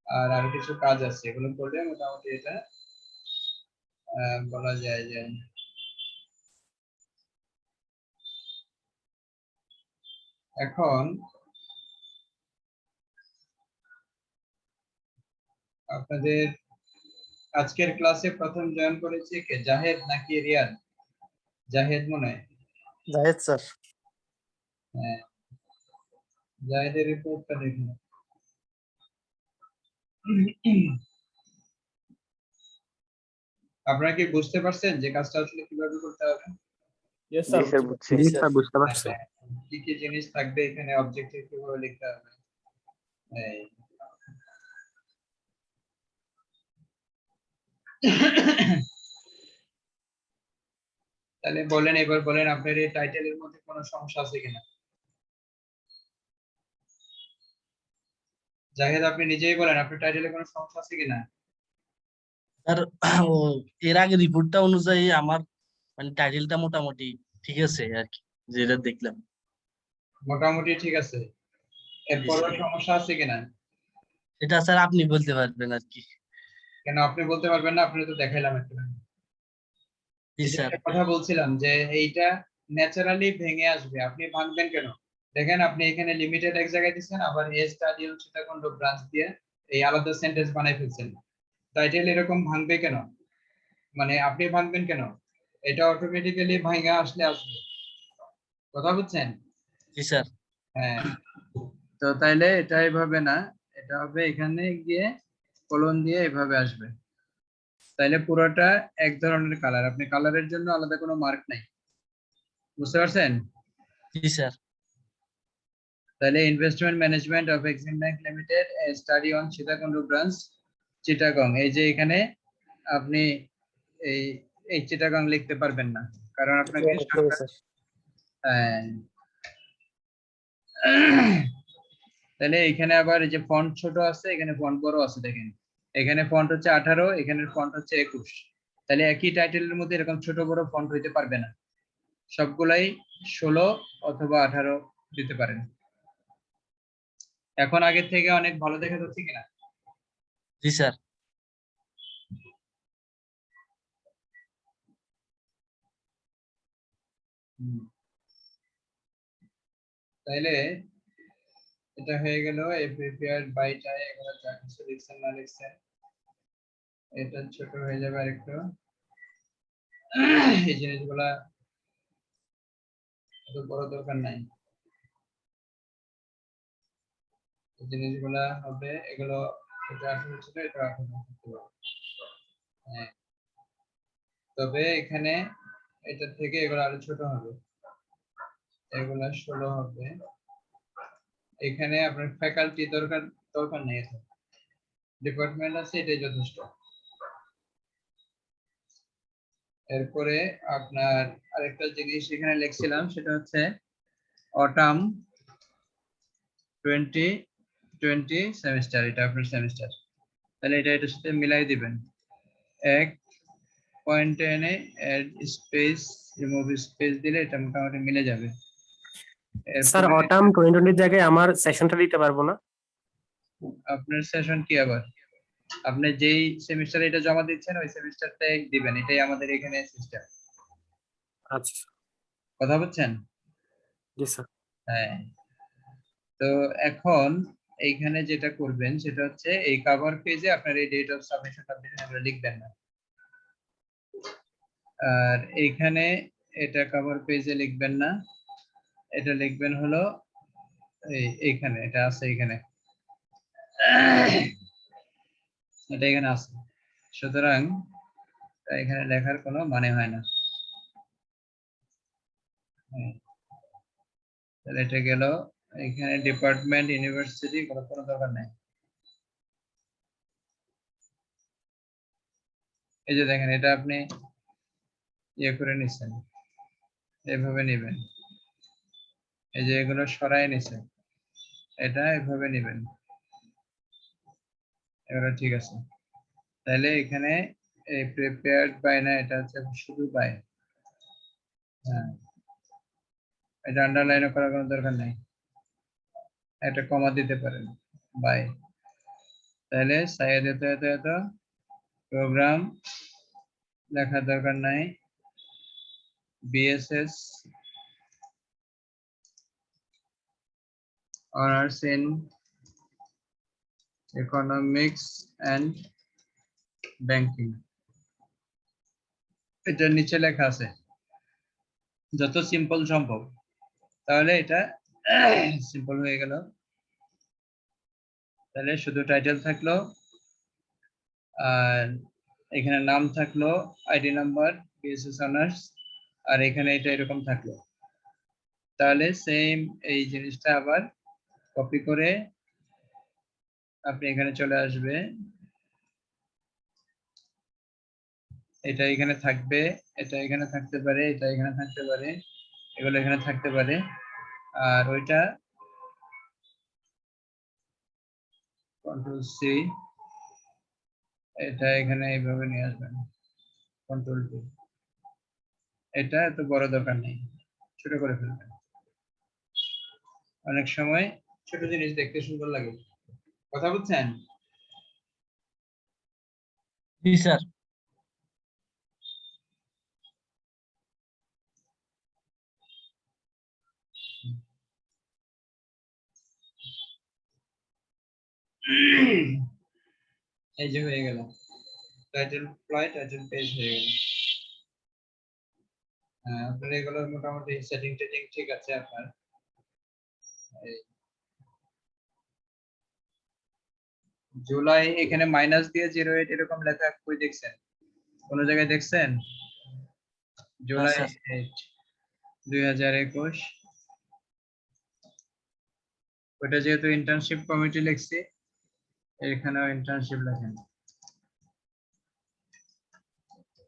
আর আরো কিছু কাজ আছে, এগুলো করলে মোটামুটি এটা বলা যায় যে এখন আপনাদের আজকের ক্লাসে প্রথম জয়েন করেছে কে, জাহেদ নাকি রিয়াদ? জাহেদ মনে হয়।
জাহেদ স্যার।
হ্যাঁ, জাহেদের রিপোর্টটা দেখুন। আপনারা কি বুঝতে পারছেন যে কাজটা আসলে কিভাবে করতে হবে?
ইয়েস
জি
স্যার
স্যার বুঝছি।
জি স্যার বুঝতে পারছি।
কি কি জিনিস থাকবে এখানে, অবজেক্টিভ কিভাবে লিখতে হবে। এই তাহলে বলেন, এবার বলেন আপনার এই টাইটেলের মধ্যে কোনো সমস্যা আছে কিনা। জাহেদ আপনি নিজেই বলেন আপনার টাইটেলে কোনো সমস্যা আছে কিনা।
স্যার ও এর আগে রিপোর্টটা অনুযায়ী আমার মানে টাইটেলটা মোটামুটি ঠিক আছে আর কি, যেটা দেখলাম।
মোটামুটি ঠিক আছে, এরপরও
স্যার।
সমস্যা আছে কিনা।
এটা স্যার আপনি বলতে পারবেন আর কি।
কেন আপনি বলতে পারবেন না, আপনি তো দেখাইলাম একটু।
জি
এই যে
স্যার।
একটা কথা বলছিলাম যে এইটা ন্যাচারালি ভেঙে আসবে, আপনি ভাঙবেন কেন। দেখেন আপনি এখানে লিমিটেড এক জায়গায় দিচ্ছেন, আবার এ স্টাডি চিটাগং ব্রাঞ্চ দিয়ে এই আলাদা সেন্টেন্স বানাই ফেলছেন। টাইটেল এরকম ভাঙবে কেন, মানে আপনি ভাঙবেন কেন, এটা অটোমেটিক্যালি ভাঙা আসলে আসবে। কথা বুঝছেন?
জি স্যার।
হ্যাঁ, তো তাইলে এটা এভাবে না, এটা হবে এখানে গিয়ে কলন দিয়ে এভাবে আসবে। তাইলে পুরোটা এক ধরনের কালার, আপনি কালারের জন্য আলাদা কোনো মার্ক নাই। বুঝতে পারছেন?
জি স্যার।
তাহলে investment management of Exim bank limited, study on Chittagong branch Chittagong. এই যে এখানে আপনি এই এই চিটাগং লিখতে পারবেন না, কারণ আপনাকে
স্যার।
হ্যাঁ। তাহলে এখানে আবার এই যে ফন্ট ছোট আছে, এখানে ফন্ট বড় আছে, দেখেন এখানে ফন্ট হচ্ছে 18, এখানে ফন্ট হচ্ছে 21। তাহলে একই টাইটেলের মধ্যে এরকম ছোট বড় ফন্ট হইতে পারবে না, সবগুলাই 16 অথবা 18 দিতে পারেন। এখন আগের থেকে অনেক ভালো দেখা যাচ্ছে কিনা।
জি স্যার।
তাইলে এটা হয়ে গেল প্রিপেয়ার্ড বাই টাই, এগুলো যা কিছু লিখছেন না লিখছেন এটা ছোট হয়ে যাবে আরেকটু। এই জিনিসগুলা এত বড় দরকার নাই, এই জিনিসগুলা হবে এগুলো, এটা 18 ছিল, এটা 18 করতে পারবো। হ্যাঁ, তবে এখানে এটা থেকে এগুলো আরো ছোট হবে, এগুলা 16 হবে। এখানে আপনার ফ্যাকাল্টি দরকার দরকার নেই, ডিপার্টমেন্ট আছে, এটাই যথেষ্ট। এরপরে আপনার আরেকটা জিনিস এখানে লিখছিলাম, সেটা হচ্ছে অটাম 2020 সেমিস্টার, এটা আপনার সেমিস্টার। তাহলে এটার সাথে মিলাই দিবেন। এক পয়েন্টে এনে অ্যাড স্পেস রিমুভ স্পেস দিলে এটা মোটামুটি মিলে যাবে।
স্যার
এরপরে
অটাম 2020 জায়গায় আমার সেশনটা দিতে পারবো না?
আপনার সেশন কি আবার? আপনি যেই সেমিস্টারে এটা জমা দিচ্ছেন ওই সেমিস্টারটাই দিবেন, এটাই আমাদের এখানে সিস্টেম।
আচ্ছা,
কথা বুঝছেন?
জি স্যার।
হ্যাঁ। তো এখন এইখানে যেটা করবেন সেটা হচ্ছে এই কভার পেজে আপনার এই ডেট অফ সাবমিশন এগুলো লিখবেন না, আর এইখানে এটা কভার পেজে লিখবেন না, এটা লিখবেন হলো এইখানে, এটা আছে এখানে, এটা এখানে আছে। সুতরাং এখানে লেখার কোনো মানে হয় না। তাহলে এটা গেল, এখানে ডিপার্টমেন্ট ইউনিভার্সিটি কোনো দরকার নাই। এই যে দেখেন, এটা আপনি ইয়ে করে নিছেন, এভাবে নেবেন। এই যে এগুলো সরাই নিছেন, এটা এভাবে নেবেন, এগুলো ঠিক আছে। তাহলে এখানে এই প্রিপেয়ার্ড বাই না, এটা হচ্ছে শুধু বাই। হ্যাঁ, এটা আন্ডারলাইন করার কোনো দরকার নাই, একটা কমা দিতে পারেন বাই। তাহলে সাইড এত প্রোগ্রাম লেখার দরকার নাই, BSS honours in economics and banking, এটার নিচে লেখা আছে, যত সিম্পল সম্ভব। তাহলে এটা সিম্পল হয়ে গেল। তাহলে শুধু টাইটেল থাকলো, আর এখানে নাম থাকলো, আইডি নাম্বার, বিএসএস অনার্স, আর এখানে এটা এরকম থাকলো। তাহলে সেম এই জিনিসটা আবার কপি করে আপনি এখানে চলে আসবে, এটা এখানে থাকবে, এটা এখানে থাকতে পারে, এটা এখানে থাকতে পারে, এগুলো এখানে থাকতে পারে, আর ওইটা কন্ট্রোল সি, এটা এখানে এইভাবে নিয়ে আসবেন, কন্ট্রোল ভি। এটা এত বড় দরকার নেই, ছোট করে ফেলবেন। অনেক সময় ছোট জিনিস দেখতে সুন্দর লাগে। কথা বুঝছেন?
জি স্যার।
এই যে হয়ে গেল, টাইটেল টাইটেল পেজ হয়ে গেল। হ্যাঁ, আপনার এগুলোর মোটামুটি সেটিং টেটিং ঠিক আছে আপনার। জুলাই এখানে মাইনাস দিয়ে 08 এরকম লেখা কই দেখছেন? কোন জায়গায় দেখছেন? জুলাই
স্যার।
8 2021। ওটা যেহেতু ইন্টার্নশিপ কমিটি লিখছি, এখানেও ইন্টার্নশিপ লেখেন,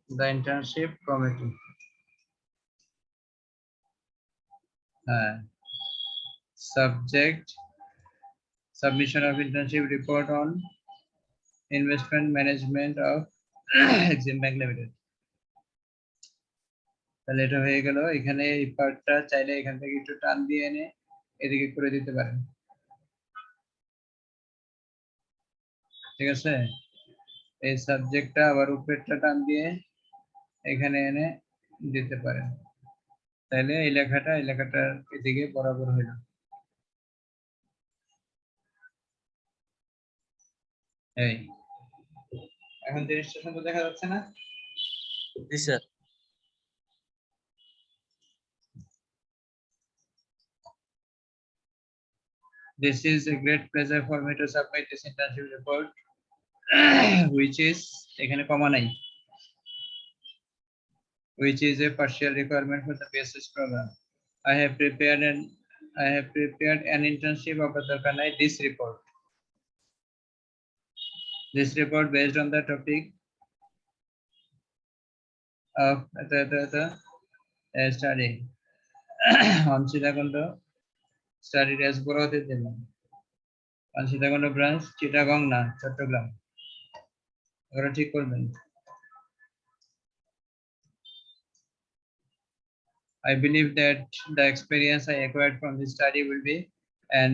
দ্য ইন্টার্নশিপ কমিটি। হ্যাঁ, subject submission of internship report on investment management of Exim Bank Limited। তাহলে এটা হয়ে গেল। এখানে এই পার্টটা চাইলে এখান থেকে একটু টান দিয়ে এনে এদিকে করে দিতে পারেন, ঠিক আছে? এই সাবজেক্টটা আবার উপরেরটা টান দিয়ে এখানে এনে দিতে পারেন, তাহলে এই লেখাটা এদিকে বরাবর হইল। এই এখন জিনিসটা সুন্দর দেখা যাচ্ছে না?
জি sir.
This is a great pleasure for me to submit this internship report, which is এখানে কমা নাই, which is a partial requirement for the BSS program. I have prepared an internship of this report. This report based on the topic of the study on Sitakundo study S বড় হাতে দিলাম। আর Sitakunda branch Chittagong না চট্টগ্রাম। ওরা ঠিক করবেন। I believe that the experience I acquired from this study will be an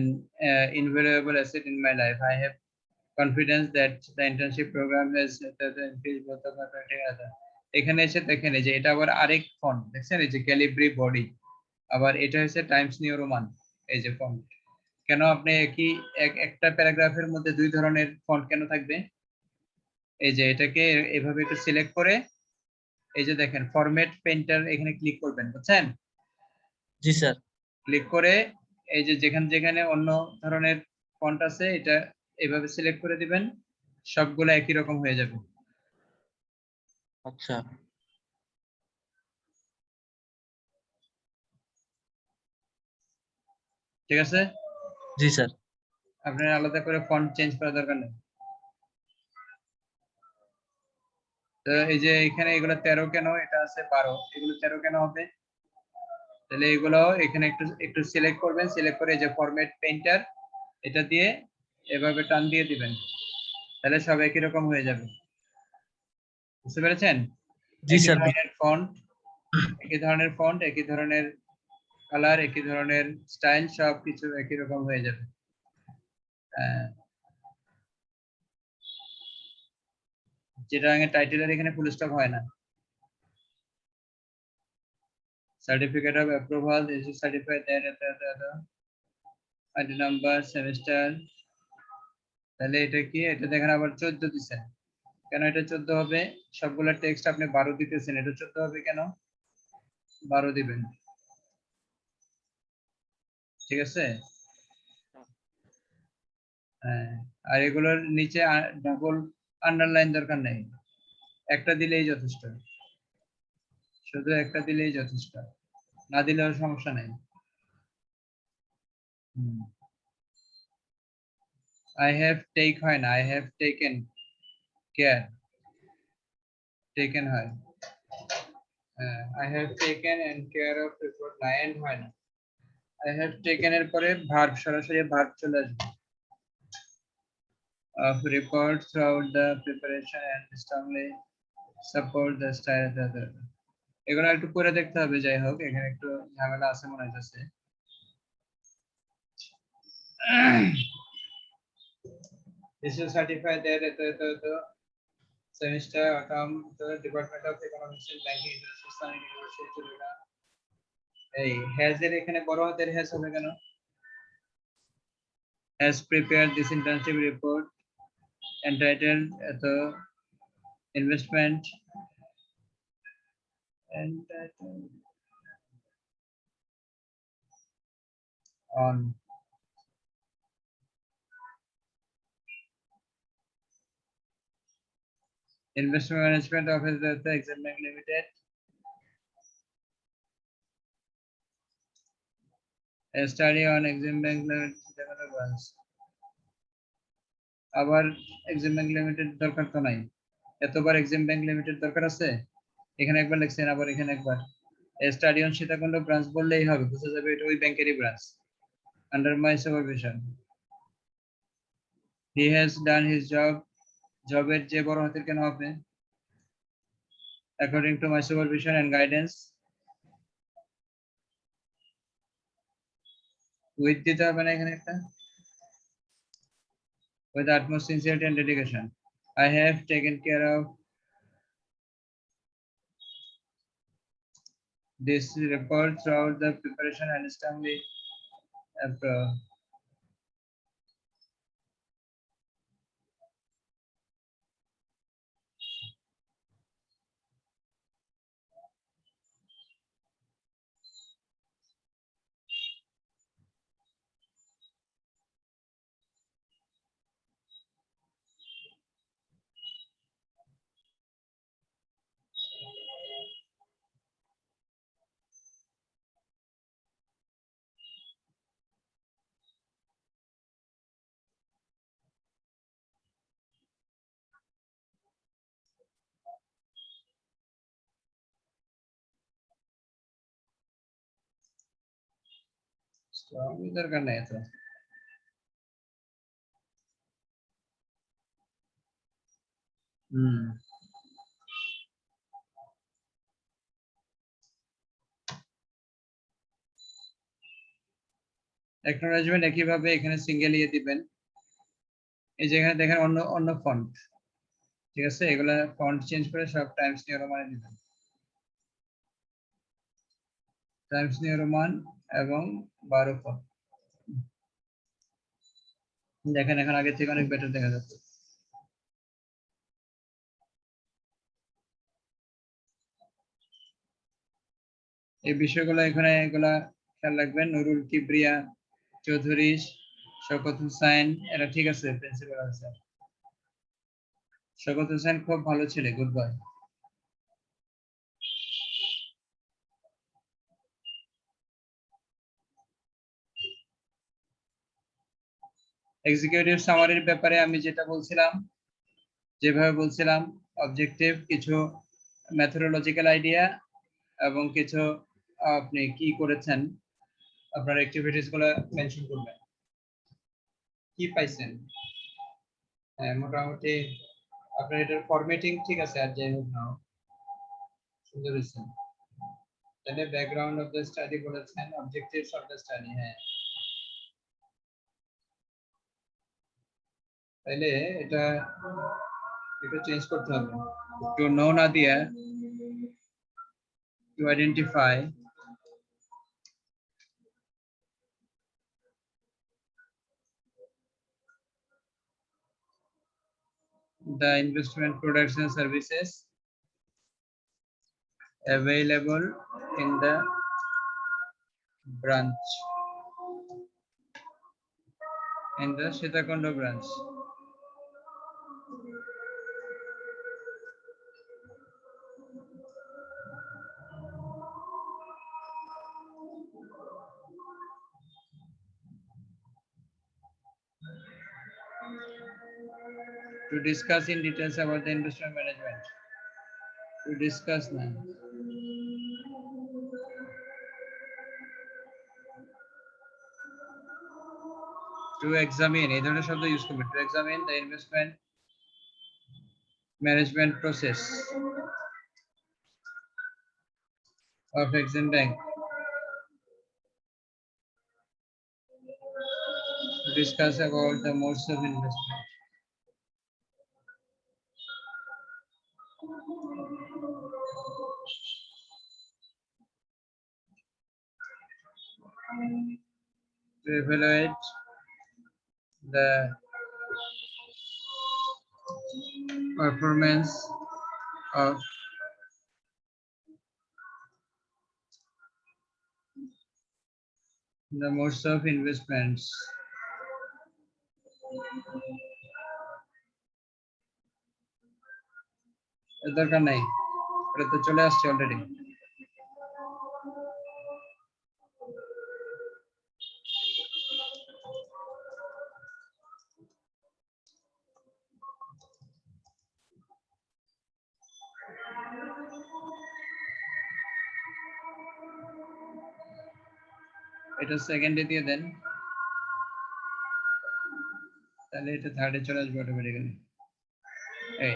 invaluable asset in my life. I have confidence that the internship program has increased both of my criteria. এখানে এসে দেখেন এই যে এটা আবার আরেক font দেখছেন এই যে ক্যালিব্রি বডি, আবার এটা হচ্ছে টাইমস নিউ রোমান। এই যে ফন্ট কেন আপনি একটা প্যারাগ্রাফের মধ্যে দুই ধরনের ফন্ট কেন থাকবে? এই যে এটাকে এভাবে একটু সিলেক্ট করে এই যে দেখেন ফরম্যাট পেইন্টার এখানে ক্লিক করবেন, বুঝছেন?
জি স্যার।
ক্লিক করে এই যে যেখানে যেখানে অন্য ধরনের ফন্ট আছে এটা এভাবে সিলেক্ট করে দিবেন, সবগুলো একই রকম হয়ে যাবে।
আচ্ছা
ঠিক আছে,
জি স্যার।
আপনার আলাদা করে ফন্ট চেঞ্জ করার দরকার নেই। তো এই যে এখানে এগুলো 13 কেন, এটা আছে 12, এগুলো 13 কেন হবে? তাহলে এগুলো এখানে একটু একটু সিলেক্ট করবেন, সিলেক্ট করে এই যে ফরম্যাট পেইন্টার এটা দিয়ে এভাবে টান দিয়ে দিবেন, তাহলে সব একই রকম হয়ে যাবে। বুঝতে পেরেছেন?
জি
একই
স্যার।
ধরনের ফন্ট, একই ধরনের ফন্ট, একই ধরনের কালার, একই ধরনের স্টাইল, সব কিছু একই রকম হয়ে যাবে। যেটা আগে টাইটেলের এখানে ফুল স্টপ হয় না। Certificate of approval is certified ID number semester, তাহলে এটা কি? এটা দেখেন আবার 14 দিচ্ছেন কেন? এটা 14 হবে, সবগুলা টেক্সট আপনি 12 দিতেছেন, এটা 14 হবে কেন? 12 দিবেন। ঠিক আছে? হ্যাঁ, আর এগুলোর নিচে ডাবল আন্ডারলাইন দরকার নেই, একটা দিলেই যথেষ্ট, শুধু একটা দিলেই যথেষ্ট, না দিলেও সমস্যা নেই। I have take হয় না, I have taken care, taken হয়। I have taken and care of report না, and হয় না। I have taken এর পরে ভার্ব, সরাসরি ভার্ব চলে আসবে। Of report throughout the preparation and strongly support the style. এগুলো একটু পরে দেখতে হবে, যাই হোক এখানে একটু ঝামেলা আছে মনে হচ্ছে। This is certified that the semester autumn the Department of Economics and Banking International Islamic University চুলেকা। এই has এর এখানে বড় হাতের has হবে কেন? Has prepared this internship report entitled the investment entitled on investment management of the Exim Bank Limited, a study on Exim Bank Limited branch। আবার Exim bank limited দরকার তো নাই, এতবার এক্সিম ব্যাংক লিমিটেড দরকার আছে? এখানে একবার লিখছেন, আবার এখানে একবার। স্টাডি অন সীতাকুণ্ড ব্রাঞ্চ বললেই হবে, বুঝা যাবে এটা ওই ব্যাংকেরই branch. Under my supervision he has done his job, জবের যে বড় হাতের কেন হবে? According to my supervision and guidance, with দিতে হবে না এখানে একটা? with utmost sincerity and dedication I have taken care of this report throughout the preparation and strongly দরকার নেই এত। হুম, অ্যাকনোলেজমেন্ট একইভাবে এখানে সিঙ্গেল ইয়ে দিবেন। এই যে এখানে দেখেন অন্য অন্য ফন্ট, ঠিক আছে, এগুলা ফন্ট চেঞ্জ করে সব টাইমস নিউ রোমানে দিবেন। টাইমস নিউ রোমান এবং 12 ফন্ট। দেখেন এখন আগের থেকে অনেক বেটার দেখা যাচ্ছে। এই বিষয়গুলো এখানে এগুলা খেয়াল রাখবেন। নুরুল কিবরিয়া চৌধুরী, শওকত হুসাইন, এরা ঠিক আছে, প্রিন্সিপাল আছে। শওকত হুসাইন খুব ভালো ছেলে, গুড বয়। এক্সিকিউটিভ সামারির ব্যাপারে আমি যেটা বলছিলাম, যেভাবে বলছিলাম, অবজেক্টিভ, কিছু মেথোডোলজিক্যাল আইডিয়া এবং কিছু আপনি কি করেছেন, আপনার অ্যাক্টিভিটিস গুলো মেনশন করবেন। কি পাইছেন? হ্যাঁ, মোটামুটি আপনার এটার ফরম্যাটিং ঠিক আছে, আর যাই হোক না সুন্দর হয়েছে। তাহলে ব্যাকগ্রাউন্ড অফ দ্য স্টাডি বলেছেন, অবজেক্টিভস অফ দ্য স্টাডি, হ্যাঁ। তাহলে এটা এটা চেঞ্জ করতে হবে, টু নো না দিয়ে to identify the investment products and services available in the branch, in the Sitakondo branch. To discuss in details about the investment management. To discuss now. To examine, এই ধরনের শব্দ use করবে। To examine the investment management process of Exim Bank. To discuss about the modes of investment. To evaluate the performance of the modes of investments. এর দরকার নাই, এটা তো চলে আসছে অলরেডি। এটা সেকেন্ডে দিয়ে দেন, তাহলে এটা থার্ডে চলে আসবে অটোমেটিক্যালি। এই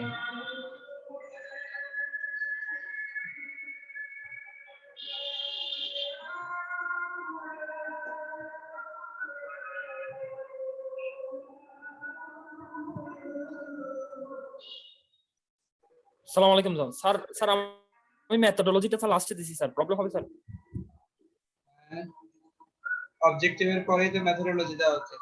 আসসালামু আলাইকুম স্যার। স্যার আমি মেথডোলজিটা স্যার লাস্টে দিছি স্যার, প্রবলেম হবে স্যার?
অবজেক্টিভের পরেই তো মেথোডোলজি দেওয়া হচ্ছে।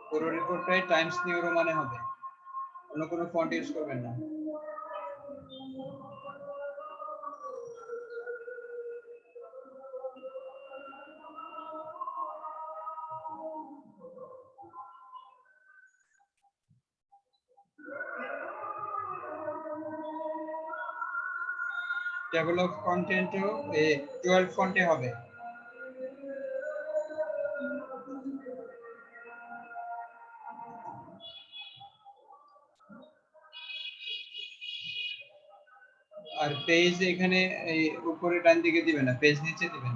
পুরো রিপোর্টটাই টাইমস নিউ রোমানে হবে, অন্য কোনো ফন্ট ইউজ করবেন না। টেবল অফ কন্টেন্টও 12 ফন্টে হবে। আর পেজ এখানে এই উপরে ডান দিকে দিবেন না, পেজ নিচে দিবেন।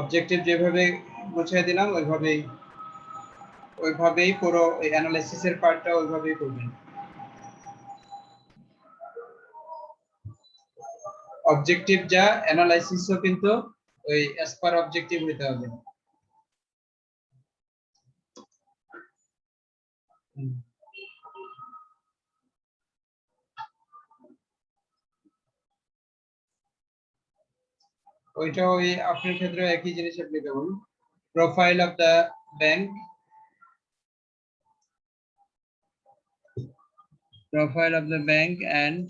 অবজেক্টিভ যেভাবে গুছিয়ে দিলাম ওইভাবেই পুরো অ্যানালাইসিসের পার্টটা ওইভাবেই করবেন। অবজেক্টিভ যা অ্যানালাইসিসও কিন্তু ওই অ্যাজ পার অবজেক্টিভ হতে হবে। ওইটা ওই আপনার ক্ষেত্রে একই জিনিস applicable. Profile of the bank, profile of the bank and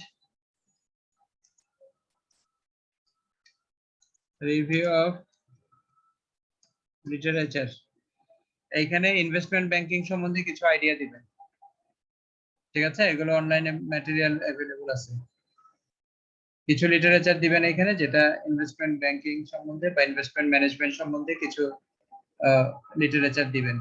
review of literature। এইখানে ইনভেস্টমেন্ট ব্যাংকিং সম্বন্ধে কিছু আইডিয়া দিবেন, ঠিক আছে? এগুলো অনলাইনে ম্যাটেরিয়াল অ্যাভেলেবল আছে। কিছু লিটারেচার দিবেন এখানে যেটা ইনভেস্টমেন্ট ব্যাংকিং সম্বন্ধে বা ইনভেস্টমেন্ট ম্যানেজমেন্ট সম্বন্ধে কিছু লিটারেচার দিবেন।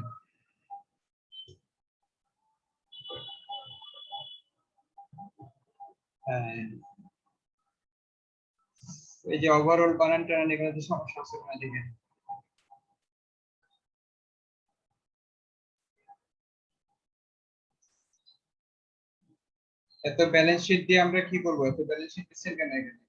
এই যে ওভারঅল বানান টানান এখানে তো সমস্যা আছে কিনা দেখেন। এত ব্যালেন্স শিট দিয়ে আমরা কি করব? এত ব্যালেন্স শিট দিচ্ছেন কেন এখানে?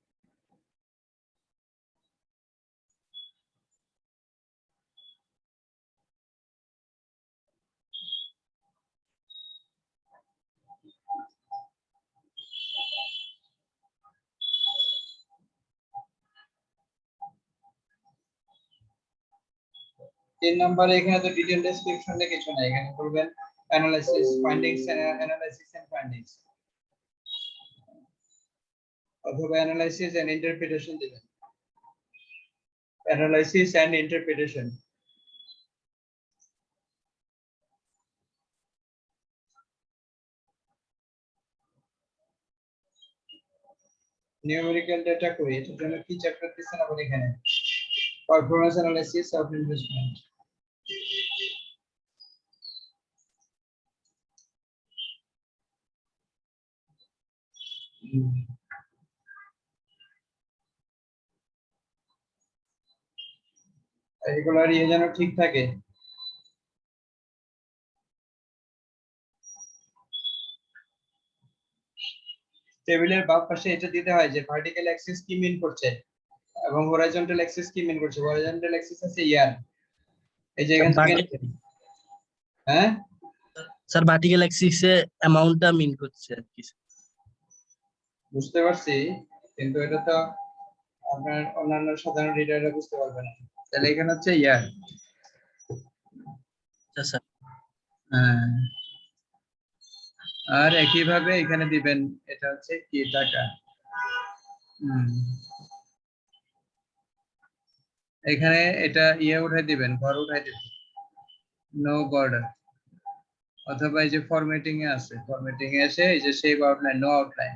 তিন নম্বরে এখানে তো ডিটেইল ডেসক্রিপশনে কিছু নাই, এখানে করবেন analysis findings analysis and findings অথবা অ্যানালাইসিস এন্ড ইন্টারপ্রিটেশন দিবেন। Analysis and interpretation. Numerical data কই, এটার জন্য কি চ্যাপ্টার দিচ্ছেন আবার এখানে? Performance analysis of investment. এগুলোর ইয়ে যেন ঠিক থাকে। টেবিলের বাম পাশে এটা দিতে হয় যে ভার্টিক্যাল অ্যাক্সিস কি মিন করছে এবং হরাইজন্টাল অ্যাক্সিস কি মিন করছে। হরাইজন্টাল অ্যাক্সিস আছে ইয়ার, এই যে এখান থেকে হ্যাঁ
স্যার ভার্টিক্যাল অ্যাক্সিসে অ্যামাউন্টটা মিন করছে আর কি।
বুঝতে পারছি, কিন্তু এটা তো আপনার অন্যান্য সাধারণ রিডাররা বুঝতে পারবে না। তাহলে এখানে হচ্ছে ইয়ার।
আচ্ছা স্যার।
আর একইভাবে এখানে দিবেন এটা হচ্ছে কি টাকা। এখানে এটা ইয়ে উঠাই দিবেন, ঘর উঠাই দিবেন, নো বর্ডার। অথবা এই যে ফরম্যাটিং এ আছে, ফরম্যাটিং এ এসে এই যে শেপ আউটলাইন, নো আউটলাইন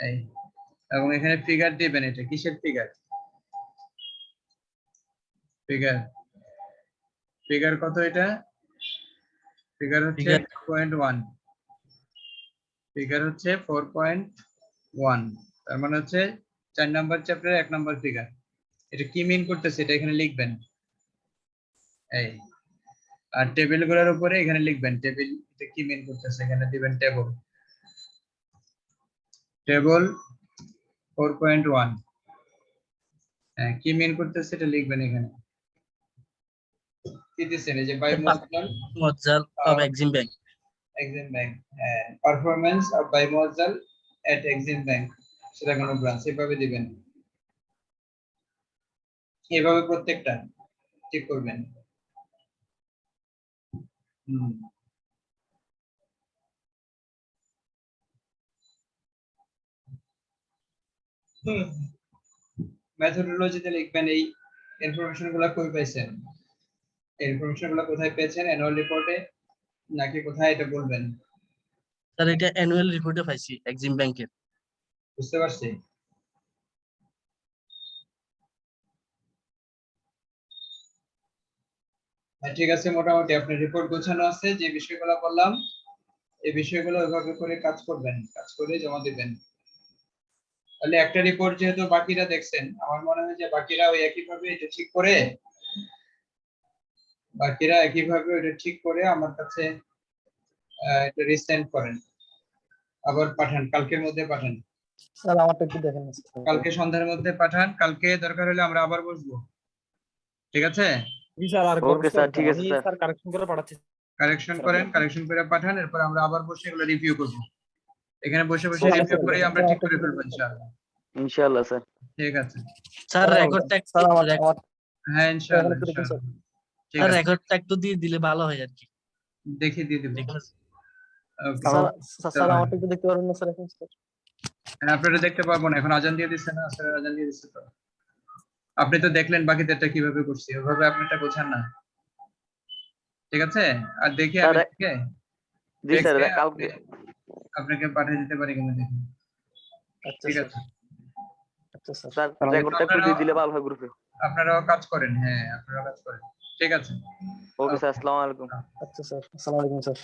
এই, এবং এখানে ফিগার দিবেন। এটা কিসের ফিগার? ফিগার ফিগার কত এটা? ফিগার হচ্ছে 4.1। ফিগার হচ্ছে 4.1, তার মানে হচ্ছে 4 নাম্বার চ্যাপ্টারে 1 নাম্বার ফিগার। এটা কি মিন করতেছে এটা এখানে লিখবেন এই। আর টেবিলগুলোর উপরে এখানে লিখবেন টেবিল এটা কি মিন করতেছে, এখানে দিবেন টেবল। টেবল 4.1 কি মিন করতেছে এটা লিখবেন এখানে। কি দিছেন? এই যে বাই
মজ্জাল of Exim bank.
Exim bank, performance of বাই মজ্জাল এট এক্সিম ব্যাংক, সেটা কোনো ব্রাঞ্চ, এভাবে দিবেন। এভাবে প্রত্যেকটা ঠিক করবেন। মেথডোলজিতে লিখবেন এই ইনফরমেশন গুলো কই পাইছেন, এই ইনফরমেশন গুলো কোথায় পেয়েছেন? অ্যানুয়াল রিপোর্টে নাকি কোথায় এটা বলবেন?
স্যার এটা অ্যানুয়াল রিপোর্টে পাইছি এক্সিম ব্যাংকের।
বুঝতে পারছি। হ্যাঁ, ঠিক আছে, মোটামুটি আপনার রিপোর্ট গোছানো আছে, যে বিষয়গুলো বললাম এই বিষয়গুলো ওইভাবে করে কাজ করবেন, কাজ করে জমা দিবেন। তাহলে একটা রিপোর্ট যেহেতু বাকিরা দেখছেন, আমার মনে হয় যে বাকিরা ওই একইভাবে এটা ঠিক করে এটা ঠিক করে আমার কাছে এটা রিসেন্ড করেন, আবার পাঠান, কালকের মধ্যে পাঠান,
স্যার আমারটা একটু দেখেন না স্যার।
কালকে সন্ধ্যার মধ্যে পাঠান। কালকে দরকার হলে আমরা আবার বসবো, ঠিক আছে?
জি স্যার, আর
ওকে স্যার, ঠিক আছে
আমি
স্যার।
স্যার কারেকশন করে পাঠাচ্ছি।
কারেকশন করেন, কারেকশন করে পাঠান, এরপর আমরা আবার বসে এগুলো রিভিউ করবো। এখানে বসে বসে
Okay,
রিভিউ
স্যার,
করে আমরা
স্যার,
ঠিক
আমারটা
করে
একটু
ফেলবো
দেখেন।
ইনশাআল্লাহ।
ইনশাআল্লাহ স্যার।
ঠিক আছে।
স্যার
স্যার,
রেকর্ডটা একটু
স্যার আমার
হ্যাঁ, ইনশাআল্লাহ
একটু দেখুন স্যার।
ঠিক
স্যার
আছে,
রেকর্ডটা একটু দিয়ে দিলে ভালো হয় আর কি।
দেখে দিয়ে দিব।
ঠিক আছে
ওকে,
স্যার আমারটা একটু দেখতে পারবেন না স্যার এখন স্যার?
আপনারা দেখতে পারবো না, এখন আজান দিয়ে দিচ্ছে না, আসলে আজান দিয়ে দিচ্ছে তো। আপনি তো দেখলেন বাকিদেরটা কিভাবে করছি, ওভাবে আপনারটা গোছান না, ঠিক আছে? আর দেখি আমি
স্যার,
দেখে
জি স্যার,
দেখে
কালকে
আপনাকে পাঠিয়ে দিতে পারি কিনা দেখুন,
আচ্ছা
ঠিক
স্যার,
আছে?
আচ্ছা স্যার।
স্যার রেকর্ডটা একটু দিয়ে দিলে ভালো হয় গ্রুপে।
আপনারাও কাজ করেন, হ্যাঁ আপনারাও কাজ করেন, ঠিক আছে?
ওকে স্যার, আসসালামু আলাইকুম।
আচ্ছা স্যার, আসসালামু আলাইকুম স্যার।